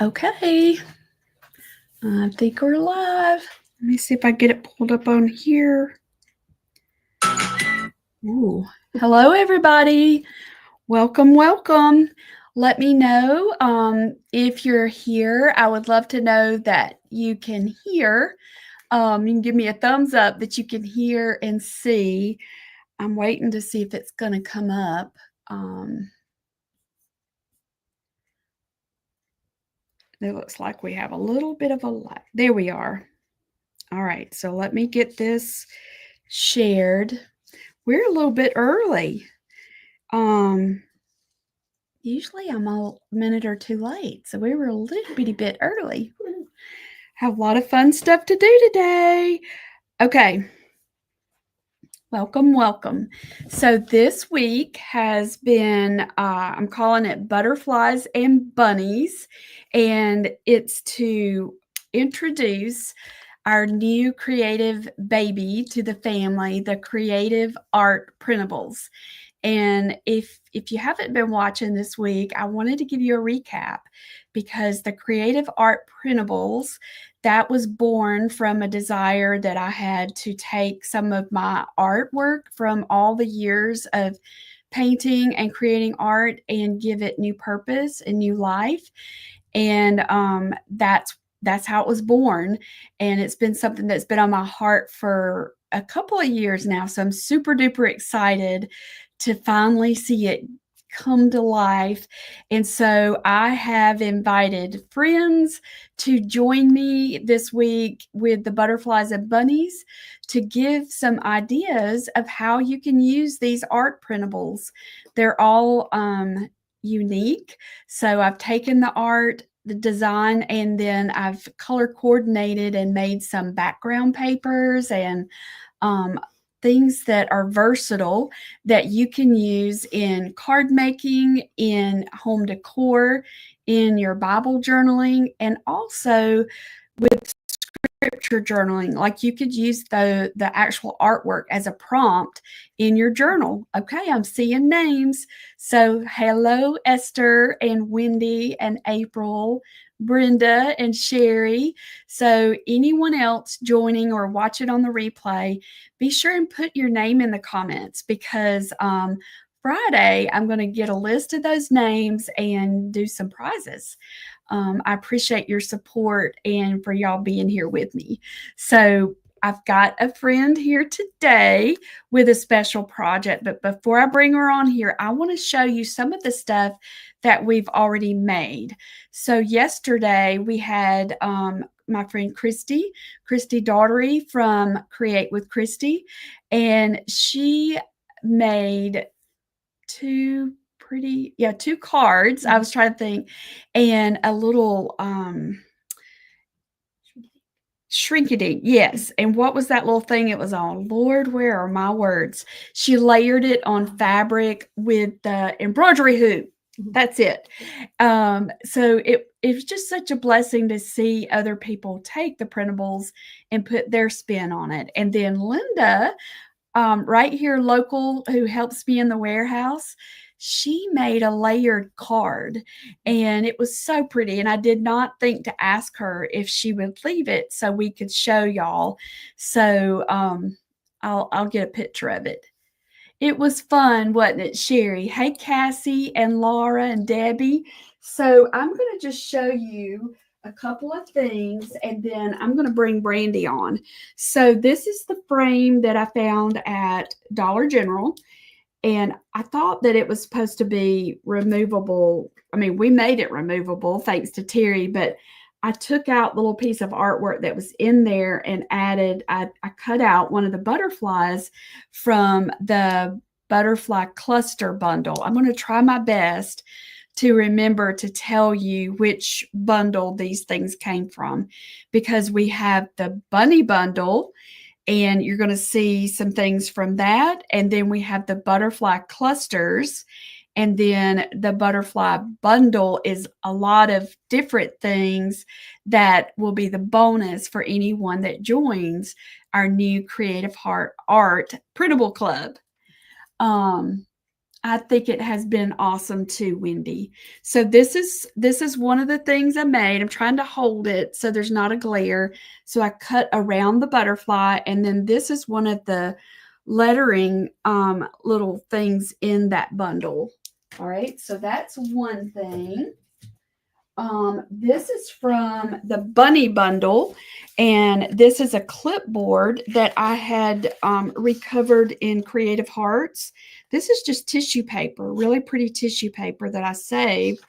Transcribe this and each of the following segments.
Okay, I think we're live. Let me see if I get it pulled up on here. Ooh. Hello, everybody. Welcome, welcome. Let me know if you're here. I would love to know that you can hear. You can give me a thumbs up that you can hear and see. I'm waiting to see if it's going to come up. It looks like we have a little bit of a lag. There we are. All right, so let me get this shared. We're a little bit early. Usually I'm a minute or two late, so we were a little bitty bit early. Have a lot of fun stuff to do today. Okay. Welcome, welcome. So this week has been, I'm calling it Butterflies and Bunnies, and it's to introduce our new creative baby to the family, the Creative Art Printables. And if you haven't been watching this week, I wanted to give you a recap because the Creative Art Printables, that was born from a desire that I had to take some of my artwork from all the years of painting and creating art and give it new purpose and new life. And that's how it was born. And it's been something that's been on my heart for a couple of years now. So I'm super duper excited to finally see it come to life. And so I have invited friends to join me this week with the Butterflies and Bunnies to give some ideas of how you can use these art printables. They're all unique. So I've taken the art, the design, and then I've color coordinated and made some background papers and things that are versatile that you can use in card making, in home decor, in your Bible journaling, and also with scripture journaling. Like you could use the actual artwork as a prompt in your journal. Okay, I'm seeing names. So hello, Esther and Wendy and April, Brenda and Sherry. So anyone else joining or watching on the replay, be sure and put your name in the comments because Friday, I'm going to get a list of those names and do some prizes. I appreciate your support and for y'all being here with me. So I've got a friend here today with a special project, but before I bring her on here, I want to show you some of the stuff that we've already made. So yesterday we had my friend Christy Daughtery from Create with Christy, and she made two cards. I was trying to think, and a little Shrinkity, yes. And what was that little thing it was on? Lord, where are my words? She layered it on fabric with the embroidery hoop. That's it. So it's just such a blessing to see other people take the printables and put their spin on it. And then Linda, right here local, who helps me in the warehouse, she made a layered card and it was so pretty. And I did not think to ask her if she would leave it so we could show y'all. So I'll get a picture of it. It was fun, wasn't it, Sherry? Hey, Cassie and Laura and Debbie. So I'm going to just show you a couple of things and then I'm going to bring Brandy on. So this is the frame that I found at Dollar General. And I thought that it was supposed to be removable. I mean, we made it removable thanks to Terry, but I took out the little piece of artwork that was in there and added, I cut out one of the butterflies from the butterfly cluster bundle. I'm going to try my best to remember to tell you which bundle these things came from because we have the bunny bundle, and you're going to see some things from that. And then we have the butterfly clusters. And then the butterfly bundle is a lot of different things that will be the bonus for anyone that joins our new Creative Art Printable Club. I think it has been awesome too, Wendy. So this is one of the things I made. I'm trying to hold it so there's not a glare. So I cut around the butterfly, and then this is one of the lettering little things in that bundle. All right, so that's one thing. This is from the Bunny bundle, and this is a clipboard that I had recovered in Creative Hearts. This is just tissue paper, really pretty tissue paper that I saved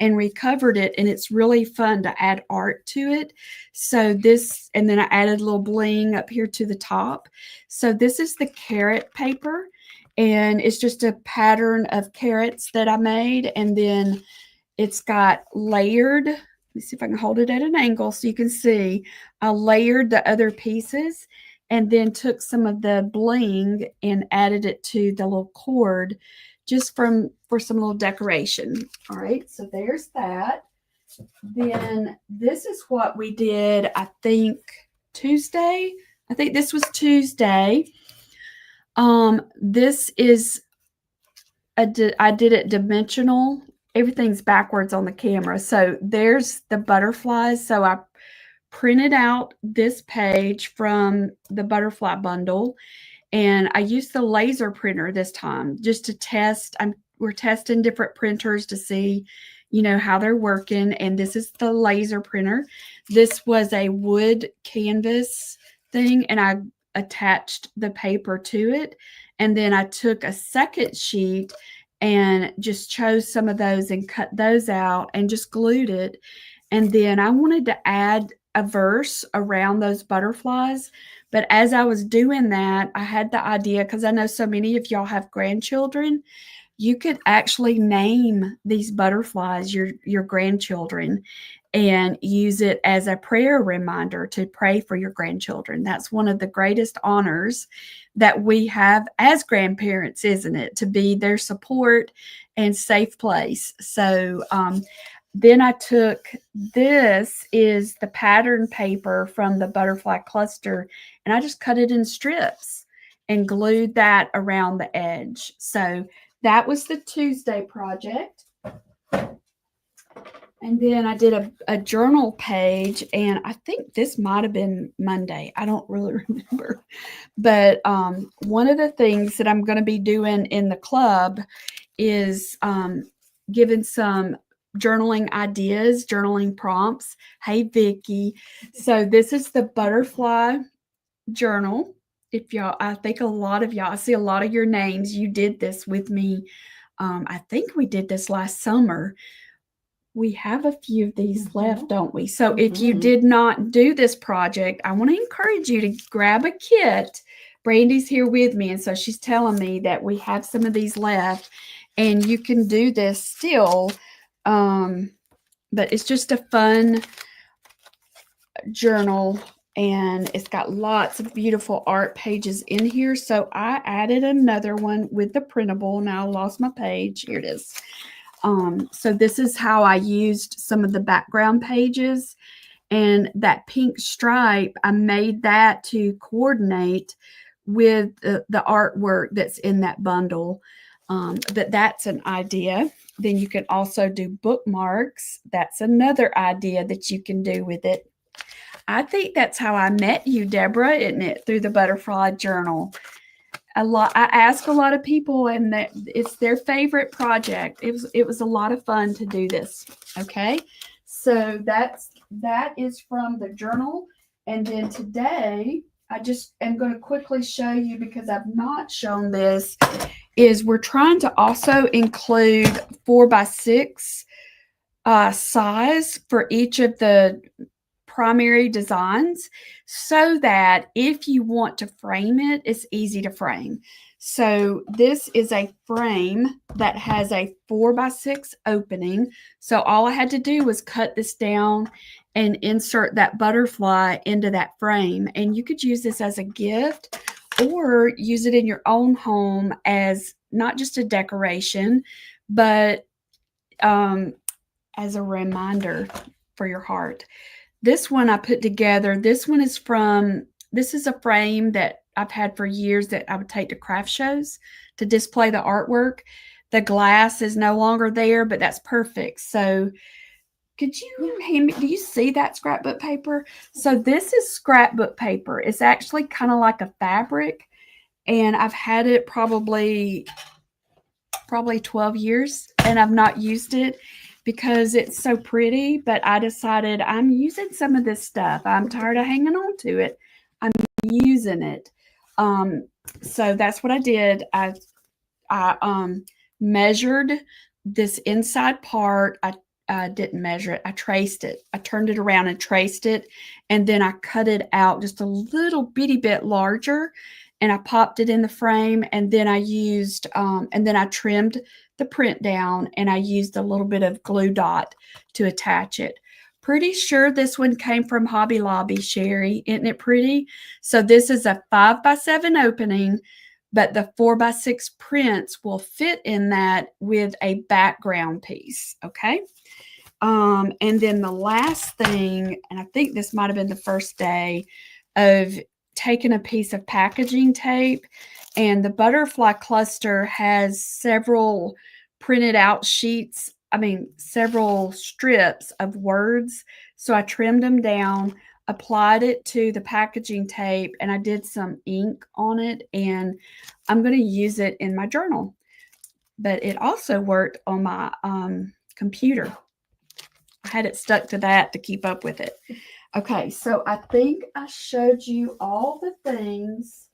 and recovered it, and it's really fun to add art to it. So this, and then I added a little bling up here to the top. So this is the carrot paper, and it's just a pattern of carrots that I made, and then it's got layered, let me see if I can hold it at an angle so you can see. I layered the other pieces and then took some of the bling and added it to the little cord just for some little decoration. All right, so there's that. Then this is what we did, I think, Tuesday. I think this was Tuesday. This is I did it dimensional. Everything's backwards on the camera. So there's the butterflies. So I printed out this page from the butterfly bundle, and I used the laser printer this time just to test. We're testing different printers to see, how they're working. And this is the laser printer. This was a wood canvas thing, and I attached the paper to it. And then I took a second sheet and just chose some of those and cut those out and just glued it. And then I wanted to add a verse around those butterflies. But as I was doing that, I had the idea, because I know so many of y'all have grandchildren, you could actually name these butterflies your grandchildren and use it as a prayer reminder to pray for your grandchildren. That's one of the greatest honors that we have as grandparents, isn't it? To be their support and safe place. So then I took, this is the pattern paper from the butterfly cluster, and I just cut it in strips and glued that around the edge. So that was the Tuesday project. And then I did a journal page, and I think this might have been Monday. I don't really remember. But one of the things that I'm going to be doing in the club is giving some journaling ideas, journaling prompts. Hey, Vicki. So this is the butterfly journal. If y'all, I think a lot of y'all, I see a lot of your names. You did this with me. I think we did this last summer. We have a few of these left, don't we? So if you did not do this project, I want to encourage you to grab a kit. Brandy's here with me, and so she's telling me that we have some of these left, and you can do this still. But it's just a fun journal, and it's got lots of beautiful art pages in here. So I added another one with the printable. Now I lost my page. Here it is. So this is how I used some of the background pages, and that pink stripe, I made that to coordinate with the artwork that's in that bundle. But that's an idea. Then you can also do bookmarks. That's another idea that you can do with it. I think that's how I met you, Deborah, isn't it? Through the butterfly journal. I ask a lot of people, and that it's their favorite project. It was a lot of fun to do this. Okay, so that is from the journal. And then today I just am going to quickly show you, because I've not shown this, is we're trying to also include 4x6 size for each of the primary designs, so that if you want to frame it, it's easy to frame. So this is a frame that has a 4x6 opening. So all I had to do was cut this down and insert that butterfly into that frame. And you could use this as a gift, or use it in your own home as not just a decoration, but as a reminder for your heart. This one I put together. This is a frame that I've had for years that I would take to craft shows to display the artwork. the glass is no longer there, but that's perfect. So could you hand me, do you see that scrapbook paper? So this is scrapbook paper. It's actually kind of like a fabric, and I've had it probably 12 years, and I've not used it because it's so pretty, but I decided I'm using some of this stuff. I'm tired of hanging on to it. I'm using it. So that's what I did. I measured this inside part. I didn't measure it. I traced it. I turned it around and traced it, and then I cut it out just a little bitty bit larger, and I popped it in the frame, and then I trimmed the print down, and I used a little bit of glue dot to attach it. Pretty sure this one came from Hobby Lobby, Sherry. Isn't it pretty? So this is a 5x7 opening, but the 4x6 prints will fit in that with a background piece, okay? And then the last thing, and I think this might have been the first day, of taking a piece of packaging tape, and the butterfly cluster has several printed out sheets, several strips of words. So I trimmed them down, applied it to the packaging tape, and I did some ink on it, and I'm going to use it in my journal. But it also worked on my computer. I had it stuck to that to keep up with it. Okay, so I think I showed you all the things.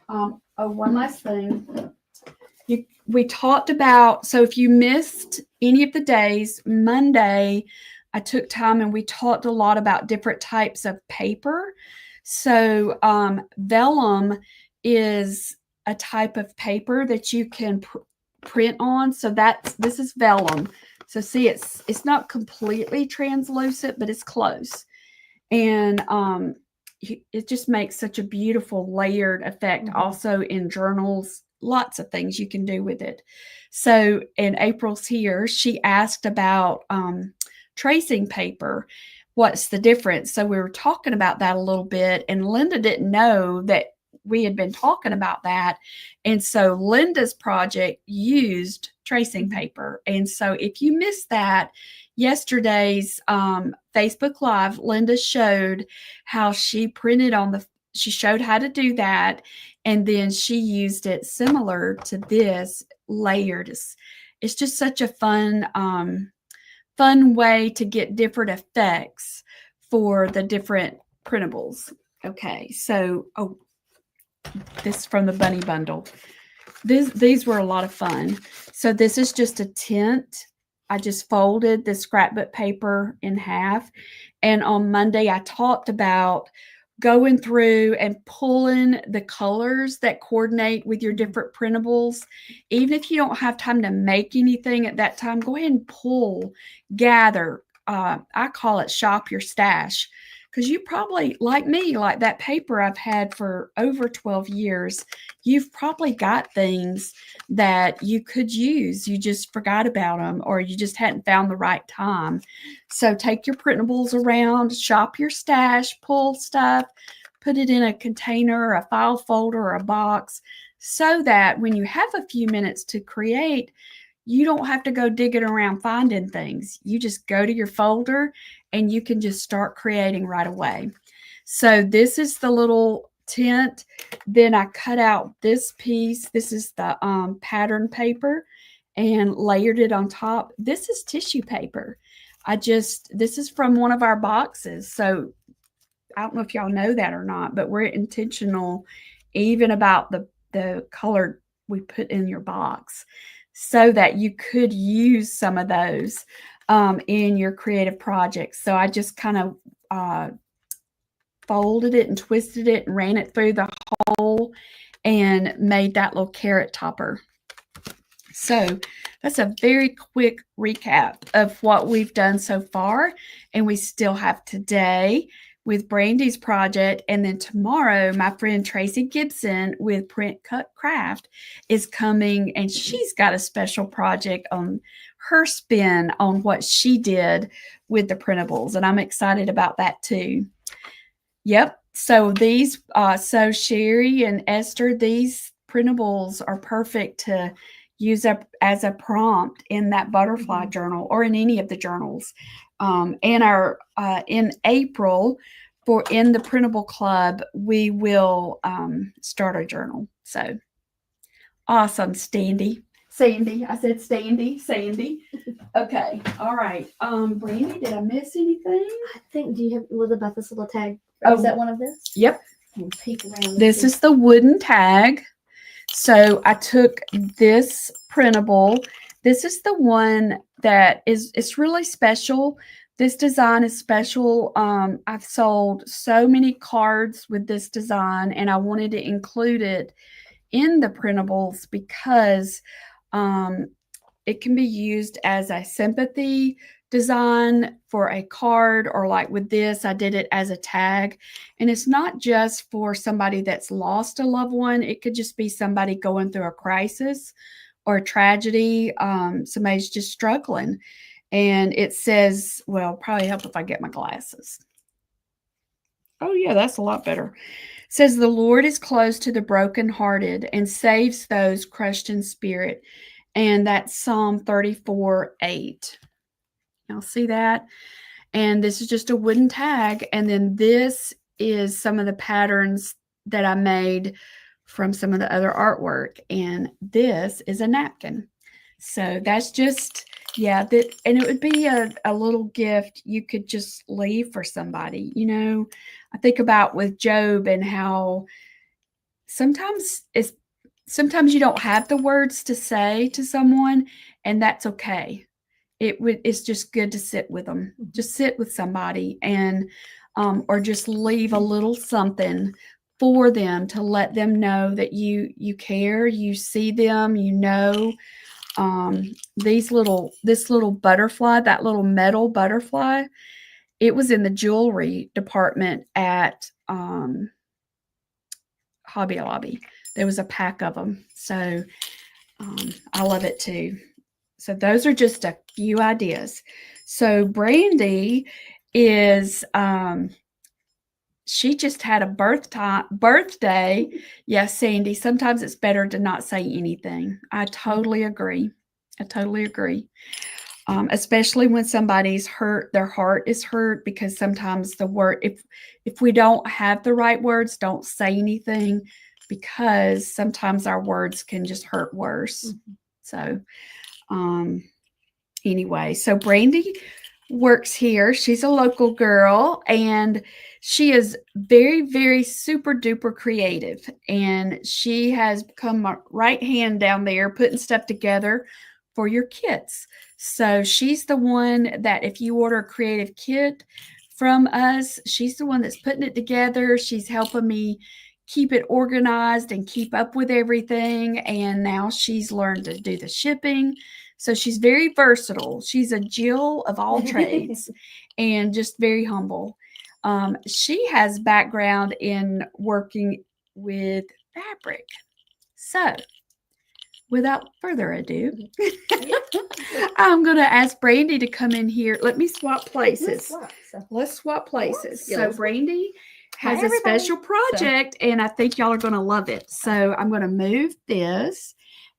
Oh, one last thing. We talked about, so if you missed any of the days, Monday, I took time and we talked a lot about different types of paper. So vellum is a type of paper that you can print on. So this is vellum. So see, it's not completely translucent, but it's close. And it just makes such a beautiful layered effect. Also in journals, lots of things you can do with it. So, and April's here, she asked about tracing paper. What's the difference? So we were talking about that a little bit, and Linda didn't know that we had been talking about that. And so Linda's project used tracing paper. And so if you missed that, yesterday's Facebook Live, Linda showed how she she showed how to do that. And then she used it similar to this, layered. It's just such a fun way to get different effects for the different printables. Okay, so, this from the Bunny Bundle. These were a lot of fun. So this is just a tint. I just folded the scrapbook paper in half. And on Monday, I talked about going through and pulling the colors that coordinate with your different printables. Even if you don't have time to make anything at that time, go ahead and pull, gather. I call it shop your stash. Because you probably, like me, like that paper I've had for over 12 years, you've probably got things that you could use. You just forgot about them, or you just hadn't found the right time. So take your printables around, shop your stash, pull stuff, put it in a container, a file folder, or a box, so that when you have a few minutes to create, you don't have to go digging around finding things. You just go to your folder and you can just start creating right away. So this is the little tint. Then I cut out this piece. This is the pattern paper, and layered it on top. This is tissue paper. This is from one of our boxes. So I don't know if y'all know that or not, but we're intentional even about the color we put in your box, so that you could use some of those in your creative projects. So I just kind of folded it and twisted it and ran it through the hole and made that little carrot topper. So that's a very quick recap of what we've done so far. And we still have today with Brandy's project. And then tomorrow, my friend Tracy Gibson with Print Cut Craft is coming, and she's got a special project on her spin on what she did with the printables. And I'm excited about that too. Yep. So these, so Sherry and Esther, these printables are perfect to use up as a prompt in that butterfly journal or in any of the journals. And our in April in the Printable Club, we will start a journal. So awesome, Sandy. I said Sandy. Okay, all right. Brandy, did I miss anything? I think. Do you have? What about this little tag? Is that one of this? Yep. We'll peek around. This is the wooden tag. So I took this printable. This is the one that it's really special. This design is special. I've sold so many cards with this design, and I wanted to include it in the printables because it can be used as a sympathy design for a card, or like with this, I did it as a tag. And it's not just for somebody that's lost a loved one. It could just be somebody going through a crisis or a tragedy. Somebody's just struggling. And it says, well, probably help if I get my glasses. Oh yeah, that's a lot better. It says, the Lord is close to the brokenhearted and saves those crushed in spirit. And that's Psalm 34:8. Y'all see that? And this is just a wooden tag. And then this is some of the patterns that I made from some of the other artwork. And this is a napkin. So that's just, yeah, and it would be a little gift you could just leave for somebody. You know, I think about with Job and how sometimes you don't have the words to say to someone, and that's okay. It's just good to sit with them. Just sit with somebody and or just leave a little something for them to let them know that you care, you see them, you know. This little butterfly, that little metal butterfly, it was in the jewelry department at Hobby Lobby. There was a pack of them. So I love it too. So those are just a few ideas. So Brandy is, she just had a birthday. Yes, Sandy, sometimes it's better to not say anything. I totally agree. Especially when somebody's hurt, their heart is hurt, because sometimes the word, if we don't have the right words, don't say anything, because sometimes our words can just hurt worse. So anyway, so Brandy works here. She's a local girl, and she is very, very super duper creative. And she has become my right hand down there putting stuff together for your kits. So she's the one that if you order a creative kit from us, she's the one that's putting it together. She's helping me keep it organized and keep up with everything. And now she's learned to do the shipping. So she's very versatile. She's a Jill of all trades and just very humble. She has background in working with fabric. So without further ado, I'm going to ask Brandy to come in here. Let me swap places. Let's swap places. So Brandy has a special project, and I think y'all are going to love it. So I'm going to move this.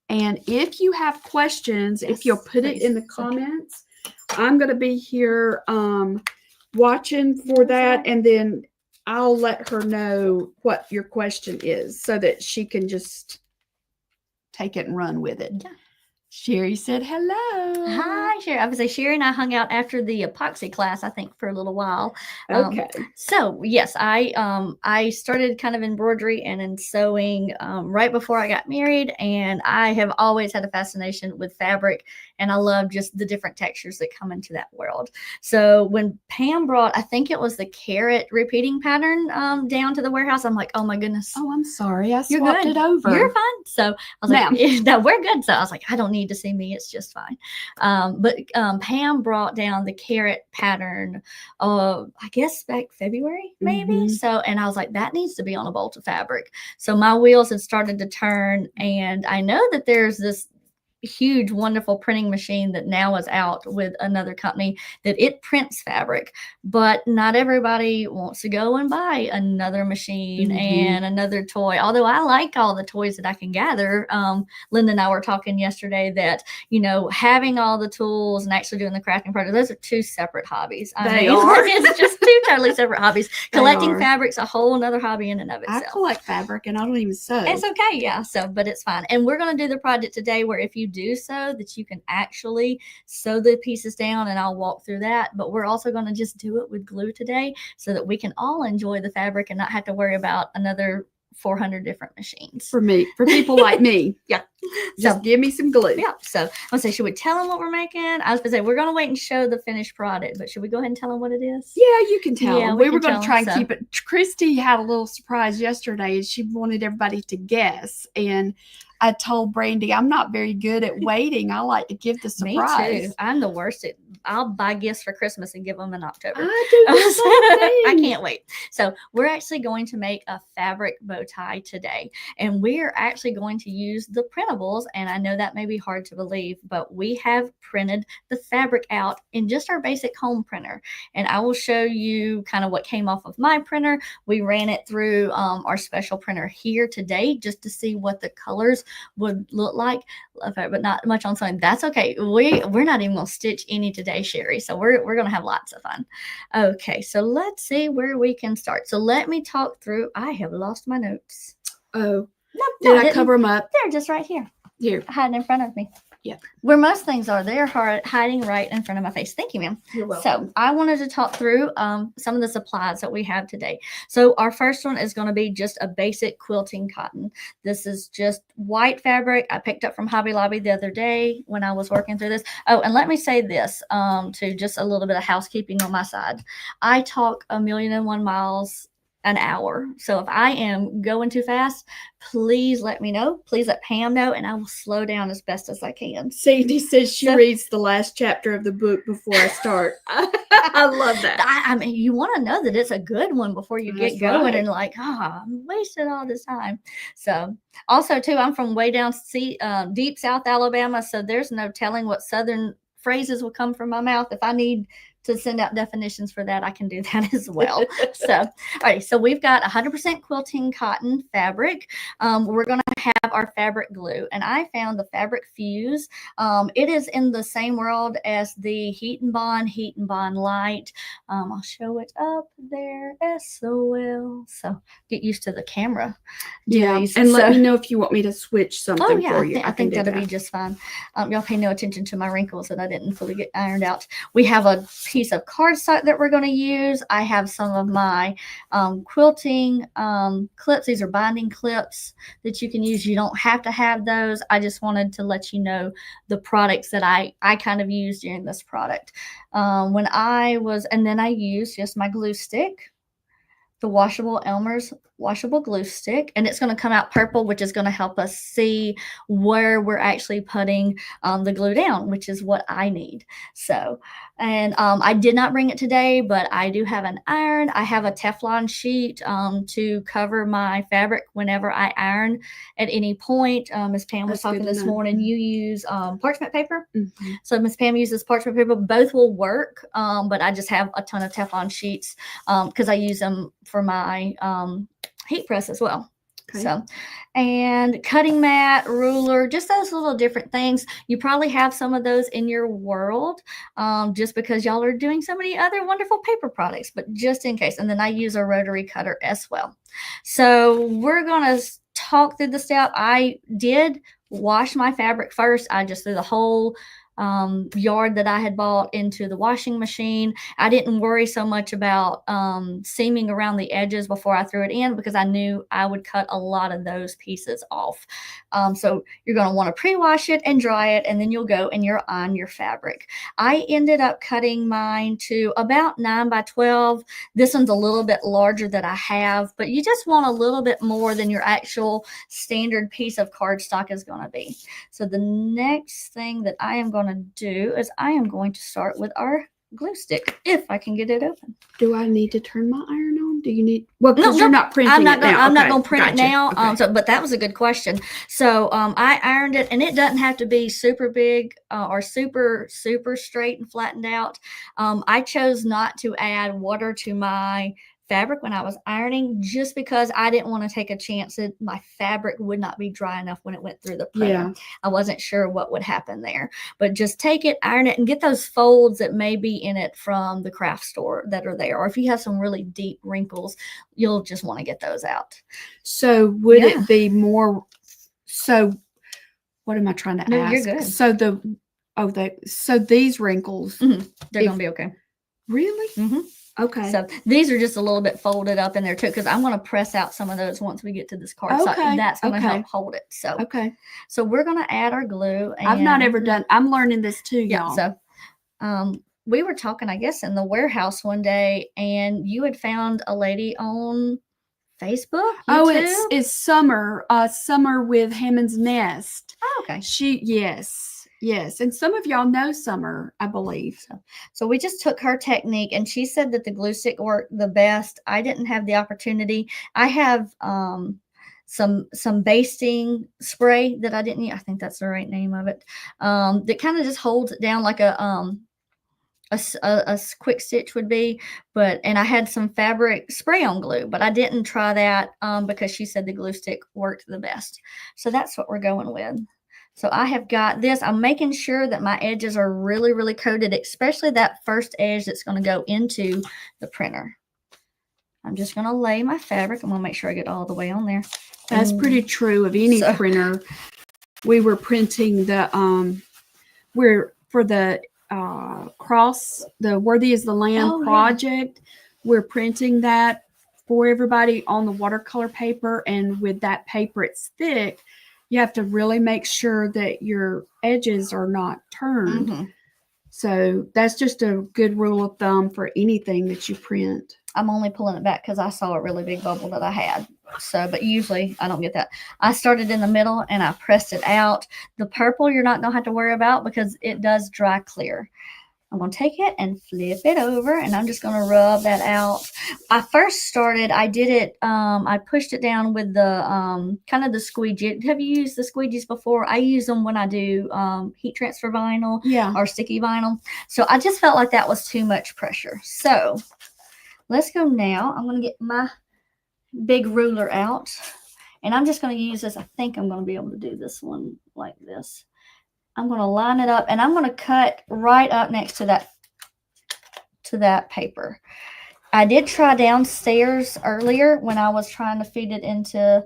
And if you have questions, if you'll put it in the comments, I'm going to be here watching for that. And then I'll let her know what your question is so that she can just take it and run with it. Yeah. Sherry said hello. Hi, Sherry. I would say Sherry and I hung out after the epoxy class, I think, for a little while. Okay. So yes, I started kind of embroidery and in sewing right before I got married, and I have always had a fascination with fabric, and I love just the different textures that come into that world. So when Pam brought, I think it was the carrot repeating pattern down to the warehouse, I'm like, oh my goodness. Oh, I'm sorry. I swapped it over. You're fine. So I was like, no, we're good. So I was like, I don't need to see me. It's just fine. But Pam brought down the carrot pattern, I guess back February, maybe. So, and I was like, that needs to be on a bolt of fabric. So my wheels had started to turn, and I know that there's this, huge, wonderful printing machine that now is out with another company that it prints fabric, but not everybody wants to go and buy another machine and another toy. Although I like all the toys that I can gather. Linda and I were talking yesterday that, you know, having all the tools and actually doing the crafting project, those are two separate hobbies. They are. It's just two totally separate hobbies. Collecting fabric's a whole nother hobby in and of itself. I collect fabric and I don't even sew. It's okay, yeah. So, but it's fine. And we're going to do the project today where if you do sew, that you can actually sew the pieces down, and I'll walk through that. But we're also going to just do it with glue today so that we can all enjoy the fabric and not have to worry about another 400 different machines. For people like me. Yeah. Just give me some glue. Yeah. So I'm going to say, should we tell them what we're making? I was going to say, we're going to wait and show the finished product, but should we go ahead and tell them what it is? Yeah, you can tell them. We were going to try and so. keep it. Christy had a little surprise yesterday, and she wanted everybody to guess. And I told Brandy, I'm not very good at waiting. I like to give the surprise. Me too. I'm the worst. I'll buy gifts for Christmas and give them in October. I do the same thing. I can't wait. So we're actually going to make a fabric bow tie today. And we're actually going to use the printables. And I know that may be hard to believe, but we have printed the fabric out in just our basic home printer. And I will show you kind of what came off of my printer. We ran it through our special printer here today just to see what the colors would look like, but not much on something. That's okay. We're not even gonna stitch any today, Sherry. So we're gonna have lots of fun. Okay, so let's see where we can start. So let me talk through. I have lost my notes. Oh, no, did I cover them up? They're just right here. Here, hiding in front of me. Yeah. Where most things are, they're hiding right in front of my face. Thank you, ma'am. You're welcome. So I wanted to talk through some of the supplies that we have today. So our first one is going to be just a basic quilting cotton. This is just white fabric I picked up from Hobby Lobby the other day when I was working through this. Oh, and let me say this to just a little bit of housekeeping on my side. I talk 1,000,001 miles an hour. So if I am going too fast, please let me know. Please let Pam know, and I will slow down as best as I can. Sandy says she reads the last chapter of the book before I start. I love that. I mean, you want to know that it's a good one before you get going and like, I wasted all this time. So also too, I'm from way down deep South Alabama. So there's no telling what Southern phrases will come from my mouth. If I need to send out definitions for that, I can do that as well. So, all right. So we've got 100% quilting cotton fabric. We're going to have our fabric glue, and I found the Fabric Fuse. It is in the same world as the Heat and Bond Light. I'll show it up there, SOL. So get used to the camera. Yeah, and let me know if you want me to switch something for you. I think that'll be just fine. Y'all pay no attention to my wrinkles that I didn't fully get ironed out. We have a piece of cardstock that we're going to use. I have some of my quilting clips. These are binding clips that you can use. You don't have to have those. I just wanted to let you know the products that I kind of used during this product. And then I used just my glue stick, the washable Elmer's washable glue stick, and it's going to come out purple, which is going to help us see where we're actually putting the glue down, which is what I need. So, and I did not bring it today, but I do have an iron. I have a Teflon sheet to cover my fabric whenever I iron at any point. Miss Pam was talking this morning, you use parchment paper. Mm-hmm. So Miss Pam uses parchment paper. Both will work, but I just have a ton of Teflon sheets because I use them for my heat press as well. Okay. So, and cutting mat, ruler, just those little different things. You probably have some of those in your world just because y'all are doing so many other wonderful paper products, but just in case. And then I use a rotary cutter as well. So we're going to talk through the step. I did wash my fabric first. I just threw the whole yard that I had bought into the washing machine. I didn't worry so much about seaming around the edges before I threw it in because I knew I would cut a lot of those pieces off. So you're going to want to pre-wash it and dry it, and then you'll go and you're on your fabric. I ended up cutting mine to about 9 by 12. This one's a little bit larger than I have, but you just want a little bit more than your actual standard piece of cardstock is going to be. So the next thing that I am going to do is I am going to start with our glue stick, if I can get it open. Do I need to turn my iron on Do you need? Well, because No, you're not printing I'm not it gonna, now. I'm not Okay, going to print it gotcha. now. Okay. But that was a good question. So I ironed it, and it doesn't have to be super big or super straight and flattened out. I chose not to add water to my fabric when I was ironing, just because I didn't want to take a chance that my fabric would not be dry enough when it went through the printer. Yeah. I wasn't sure what would happen there, but just take it, iron it, and get those folds that may be in it from the craft store that are there. Or if you have some really deep wrinkles, you'll just want to get those out. So would Yeah. it be more? So what am I trying to No, ask? you're good. So these wrinkles, they're going to be okay. Really? Okay. So these are just a little bit folded up in there too, because I'm going to press out some of those once we get to this card. So that's going to help hold it. So so we're going to add our glue. And I've not ever done. I'm learning this too, y'all. So we were talking, I guess, in the warehouse one day, and you had found a lady on Facebook. YouTube? It's Summer. Summer with Hammond's Nest. Oh, okay. Yes, and some of y'all know Summer, I believe. So we just took her technique, and she said that the glue stick worked the best. I didn't have the opportunity. I have some basting spray that I didn't use. I think that's the right name of it. That kind of just holds it down like a quick stitch would be, and I had some fabric spray on glue, but I didn't try that because she said the glue stick worked the best. So that's what we're going with. So I have got this. I'm making sure that my edges are really, really coated, especially that first edge that's going to go into the printer. I'm just going to lay my fabric. I'm going to make sure I get all the way on there. That's pretty true of any printer. We were printing the for the the Worthy is the Land project. We're printing that for everybody on the watercolor paper, and with that paper, it's thick. You have to really make sure that your edges are not turned. So that's just a good rule of thumb for anything that you print. I'm only pulling it back because I saw a really big bubble that I had. So, but usually I don't get that. I started in the middle and I pressed it out. The purple you're not going to have to worry about because it does dry clear. I'm going to take it and flip it over, and I'm just going to rub that out. I first started, I did it, I pushed it down with the kind of the squeegee. Have you used the squeegees before? I use them when I do heat transfer vinyl or sticky vinyl. So I just felt like that was too much pressure. So let's go now. I'm going to get my big ruler out, and I'm just going to use this. I think I'm going to be able to do this one like this. I'm going to line it up, and I'm going to cut right up next to that paper. I did try downstairs earlier when I was trying to feed it into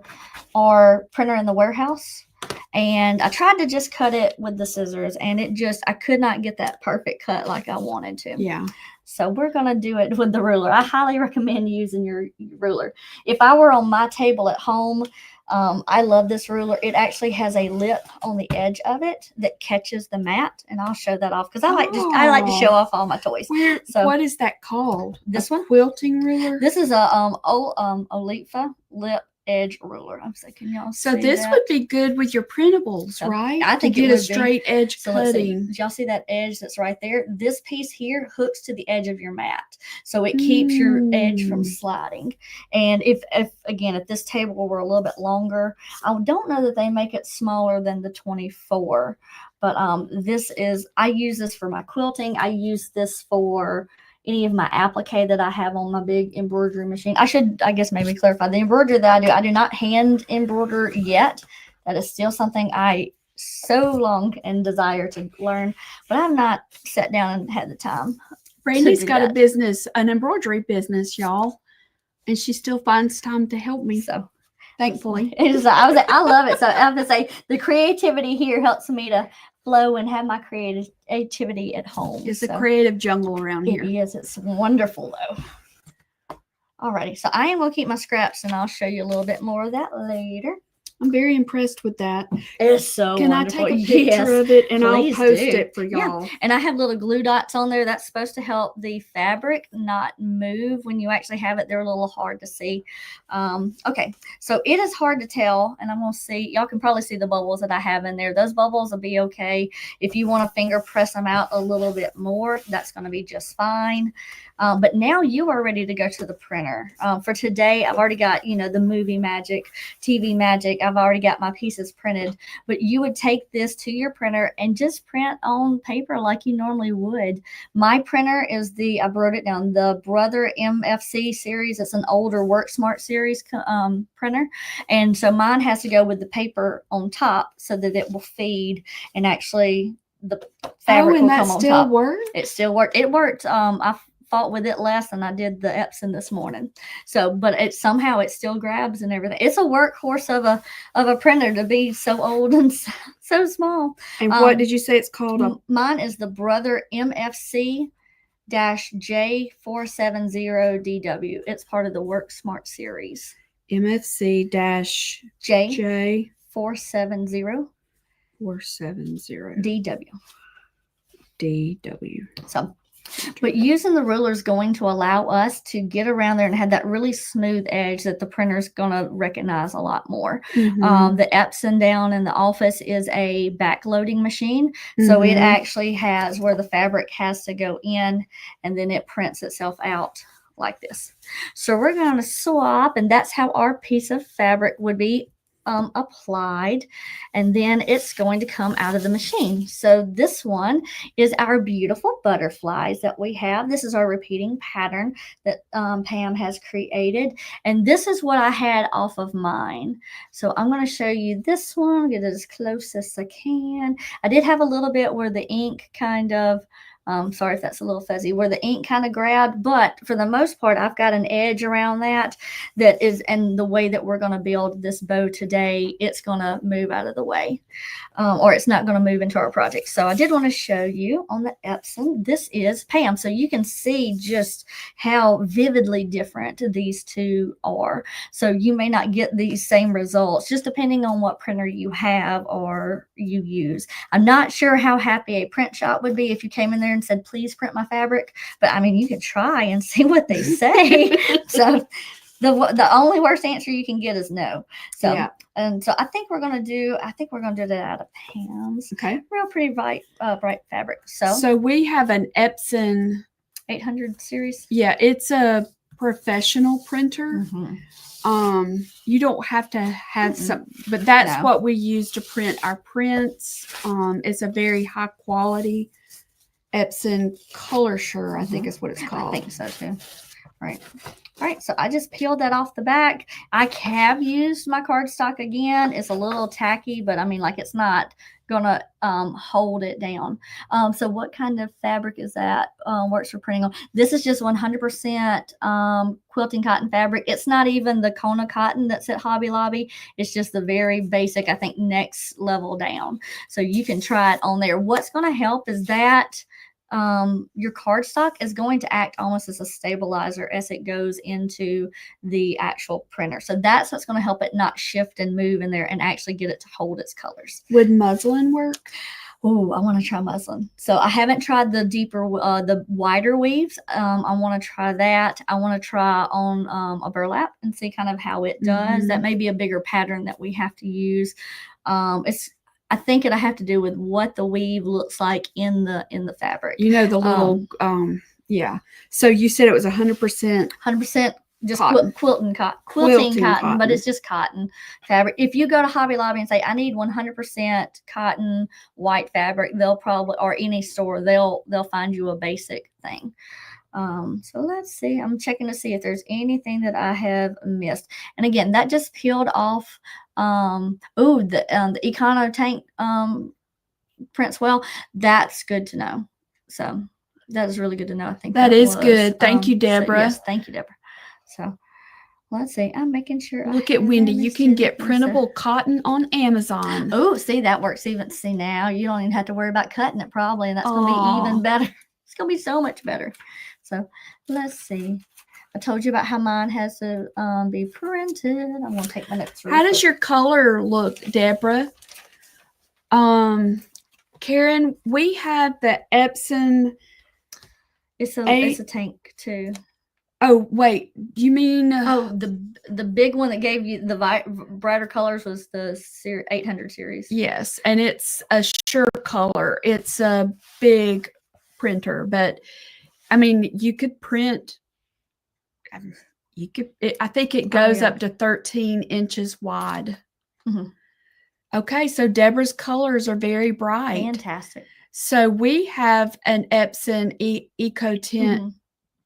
our printer in the warehouse, and I tried to just cut it with the scissors, and I could not get that perfect cut like I wanted to. Yeah. So we're going to do it with the ruler. I highly recommend using your ruler. If I were on my table at home, I love this ruler. It actually has a lip on the edge of it that catches the mat, and I'll show that off because I like to show off all my toys. What is that called? This one? Quilting ruler? This is a Olifa lip edge ruler. I'm saying, can y'all see this that? would be good with your printables, right? I think to get a straight edge cutting. Did y'all see that edge that's right there? This piece here hooks to the edge of your mat, so it keeps your edge from sliding. And if this table were a little bit longer, I don't know that they make it smaller than the 24. But I use this for my quilting. I use this for any of my applique that I have on my big embroidery machine. I guess maybe clarify the embroidery that I do not hand embroider yet. That is still something I so long and desire to learn, but I've not sat down and had the time. Brandy's got a business, an embroidery business, y'all, and she still finds time to help me. So thankfully, I love it. So I have to say the creativity here helps me to flow and have my creativity at home. It's a creative jungle around here. It is. It's wonderful though. Alrighty, so I am going to keep my scraps, and I'll show you a little bit more of that later. I'm very impressed with that. It's so Can wonderful. I take a picture of it and I'll please post do. it for y'all? Yeah. And I have little glue dots on there. That's supposed to help the fabric not move when you actually have it. They're a little hard to see. Okay, so it is hard to tell, and I'm gonna see. Y'all can probably see the bubbles that I have in there. Those bubbles will be okay. If you want to finger press them out a little bit more, that's going to be just fine. But now you are ready to go to the printer. For today, I've already got, the movie magic, TV magic. I've already got my pieces printed. But you would take this to your printer and just print on paper like you normally would. My printer is I wrote it down, the Brother MFC series. It's an older Work Smart series printer. And so mine has to go with the paper on top so that it will feed and actually the fabric will come on top. It still worked. It worked. I fought with it less than I did the Epson this morning. So, but it still grabs and everything. It's a workhorse of a printer to be so old and so small. And what did you say it's called? Mine is the Brother MFC J470DW. It's part of the Work Smart series. MFC J 470 DW. So, but using the ruler is going to allow us to get around there and have that really smooth edge that the printer is going to recognize a lot more. Mm-hmm. The Epson down in the office is a backloading machine. So it actually has where the fabric has to go in and then it prints itself out like this. So we're going to swap, and that's how our piece of fabric would be applied, and then it's going to come out of the machine. So this one is our beautiful butterflies that we have. This is our repeating pattern that Pam has created, and this is what I had off of mine. So I'm going to show you this one, get it as close as I can. I did have a little bit where the ink kind of sorry if that's a little fuzzy, where the ink kind of grabbed, but for the most part, I've got an edge around that is, and the way that we're going to build this bow today, it's going to move out of the way, or it's not going to move into our project. So I did want to show you on the Epson, this is Pam. So you can see just how vividly different these two are. So you may not get these same results, just depending on what printer you have or you use. I'm not sure how happy a print shop would be if you came in there and said, please print my fabric. But I mean, you can try and see what they say. So the only worst answer you can get is no. So, yeah. And so I think we're going to do that out of Pam's. Okay. Real pretty bright fabric. So we have an Epson 800 series. Yeah, it's a professional printer. Mm-hmm. You don't have to have some, but that's what we use to print our prints. It's a very high quality Epson ColorSure, I think is what it's called. I think so too. Right. All right, so I just peeled that off the back. I have used my cardstock again. It's a little tacky, but I mean, like, it's not gonna hold it down. So what kind of fabric is that? Works for printing on? This is just 100% quilting cotton fabric. It's not even the Kona cotton that's at Hobby Lobby. It's just the very basic, I think, next level down. So you can try it on there. What's gonna help is that your cardstock is going to act almost as a stabilizer as it goes into the actual printer. So that's what's going to help it not shift and move in there and actually get it to hold its colors. Would muslin work? Oh, I want to try muslin. So I haven't tried the deeper, the wider weaves. I want to try that. I want to try on a burlap and see kind of how it does. That may be a bigger pattern that we have to use. I think it'll have to do with what the weave looks like in the fabric. You know, the little, yeah. So you said it was 100%. 100% just quilting cotton, but it's just cotton fabric. If you go to Hobby Lobby and say, I need 100% cotton white fabric, they'll probably, or any store, they'll find you a basic thing. So let's see. I'm checking to see if there's anything that I have missed. And again, that just peeled off. The Econo tank prints well. That's good to know. So that is really good to know. I think that is good. Thank you, Deborah. So, yes, thank you, Deborah. So let's see. I'm making sure. Look at Wendy. You can get printable cotton on Amazon. Oh, see, that works even. See, now you don't even have to worry about cutting it probably, and that's going to be even better. It's going to be so much better. So let's see. I told you about how mine has to be printed. I'm going to take my notes. How does your color look, Deborah? Karen, we have the Epson. It's a tank too. Oh wait, you mean? The big one that gave you the brighter colors was the 800 series. Yes, and it's a sure color. It's a big printer, but I mean, you could print. I think it goes up to 13 inches wide. Mm-hmm. Okay, so Deborah's colors are very bright. Fantastic. So we have an Epson Eco Tint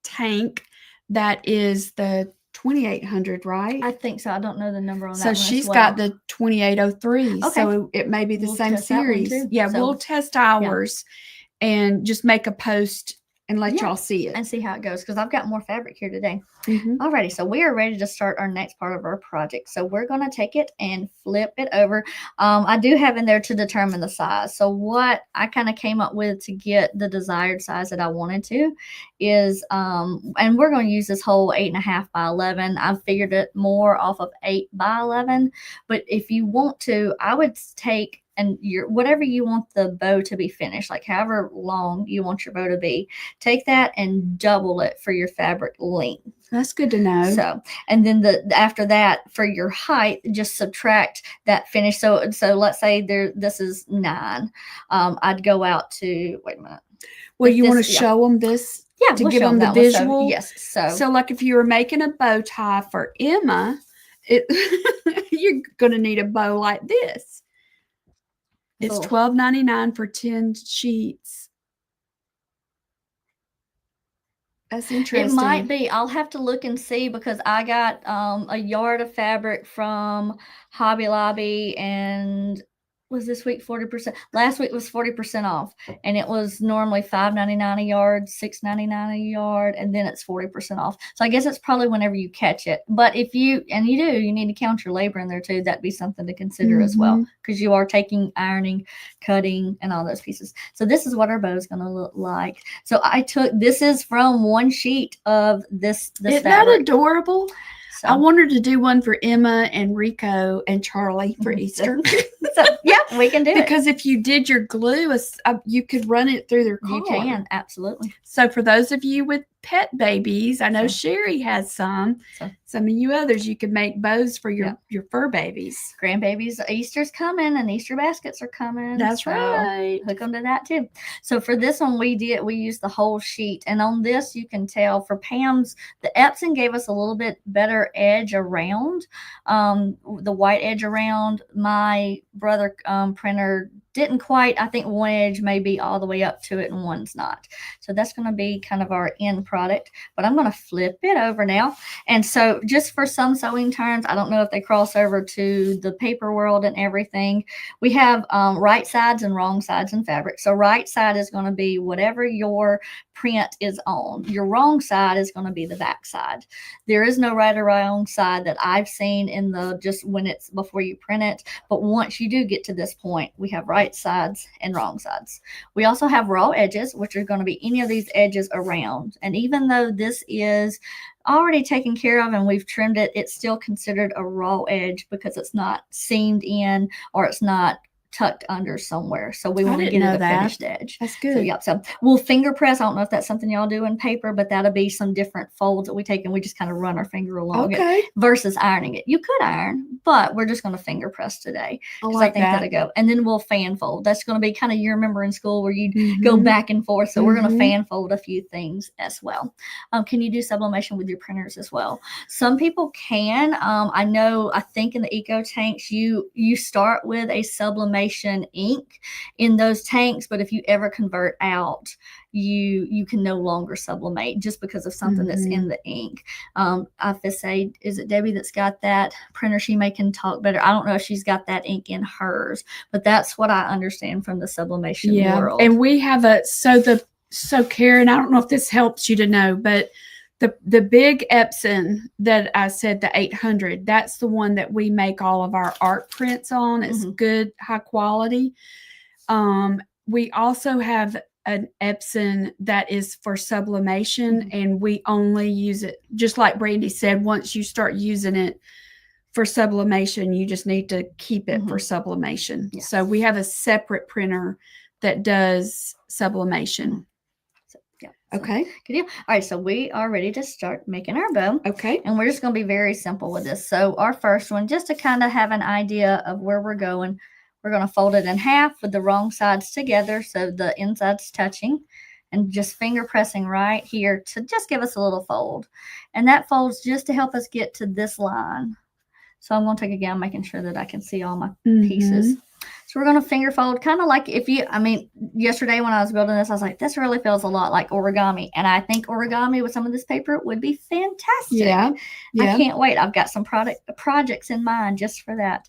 tank that is the 2800, right? I think so. I don't know the number on that. So she's got the 2803. Okay. So it may be the same series. Yeah, so, we'll test ours and just make a post and let y'all see it. And see how it goes, because I've got more fabric here today. Alrighty, so we are ready to start our next part of our project. So we're going to take it and flip it over. I do have in there to determine the size. So what I kind of came up with to get the desired size that I wanted to is, and we're going to use this whole 8.5 by 11. I've figured it more off of 8 by 11. But if you want to, I would take and whatever you want the bow to be finished, like however long you want your bow to be, take that and double it for your fabric length. That's good to know. So, and then after that, for your height, just subtract that finish. So let's say this is 9. I'd go out to, wait a minute. Well, you want to show them this? Yeah, to give them the visual. So, yes. So like if you were making a bow tie for Emma, you're going to need a bow like this. It's $12.99 for 10 sheets. That's interesting. It might be. I'll have to look and see, because I got a yard of fabric from Hobby Lobby, and was this week 40%? Last week was 40% off, and it was normally $5.99 a yard, $6.99 a yard, and then it's 40% off. So I guess it's probably whenever you catch it. But if you need to count your labor in there too. That'd be something to consider as well, because you are taking ironing, cutting, and all those pieces. So this is what our bow is going to look like. So this is from one sheet of this Isn't fabric. that adorable? So, I wanted to do one for Emma and Rico and Charlie for Easter. So, yeah, we can do it. Because if you did your glue, you could run it through their collar. You can, absolutely. So for those of you with pet babies, I know Sherry has some. Some of you others, you could make bows for your fur babies. Grandbabies, Easter's coming, and Easter baskets are coming. That's right. Hook them to that too. So for this one, we used the whole sheet. And on this, you can tell for Pam's, the Epson gave us a little bit better edge around, the white edge around. My brother printer didn't quite. I think one edge may be all the way up to it and one's not. So that's going to be kind of our end product. But I'm going to flip it over now. And so just for some sewing terms, I don't know if they cross over to the paper world and everything. We have right sides and wrong sides in fabric. So right side is going to be whatever your print is on. Your wrong side is going to be the back side. There is no right or wrong side that I've seen in just when it's before you print it. But once you do get to this point, we have right sides and wrong sides. We also have raw edges, which are going to be any of these edges around. And even though this is already taken care of and we've trimmed it, it's still considered a raw edge because it's not seamed in or it's not tucked under somewhere. So we want to get it a finished edge. That's good. So, yep. So we'll finger press. I don't know if that's something y'all do in paper, but that'll be some different folds that we take and we just kind of run our finger along it versus ironing it. You could iron, but we're just going to finger press today. I think that'll go. And then we'll fan fold. That's going to be kind of, you remember in school where you go back and forth. So we're going to fan fold a few things as well. Can you do sublimation with your printers as well? Some people can. I think in the eco tanks, you start with a sublimation ink in those tanks, but if you ever convert out, you can no longer sublimate just because of something that's in the ink. I have to say, is it Debbie that's got that printer? She can talk better. I don't know if she's got that ink in hers, but that's what I understand from the sublimation world. And we have so Karen, I don't know if this helps you to know, but the big Epson that I said, the 800, that's the one that we make all of our art prints on. It's good, high quality. We also have an Epson that is for sublimation, and we only use it, just like Brandy said, once you start using it for sublimation, you just need to keep it for sublimation. Yes. So we have a separate printer that does sublimation. So, yeah. Okay. Good deal. All right, so we are ready to start making our bow. Okay. And we're just going to be very simple with this. So our first one, just to kind of have an idea of where we're going, we're going to fold it in half with the wrong sides together so the inside's touching, and just finger pressing right here to just give us a little fold. And that folds just to help us get to this line. So I'm going to take again, making sure that I can see all my pieces. So we're going to finger fold, kind of like yesterday when I was building this, I was like, this really feels a lot like origami. And I think origami with some of this paper would be fantastic. Yeah. I can't wait. I've got some projects in mind just for that.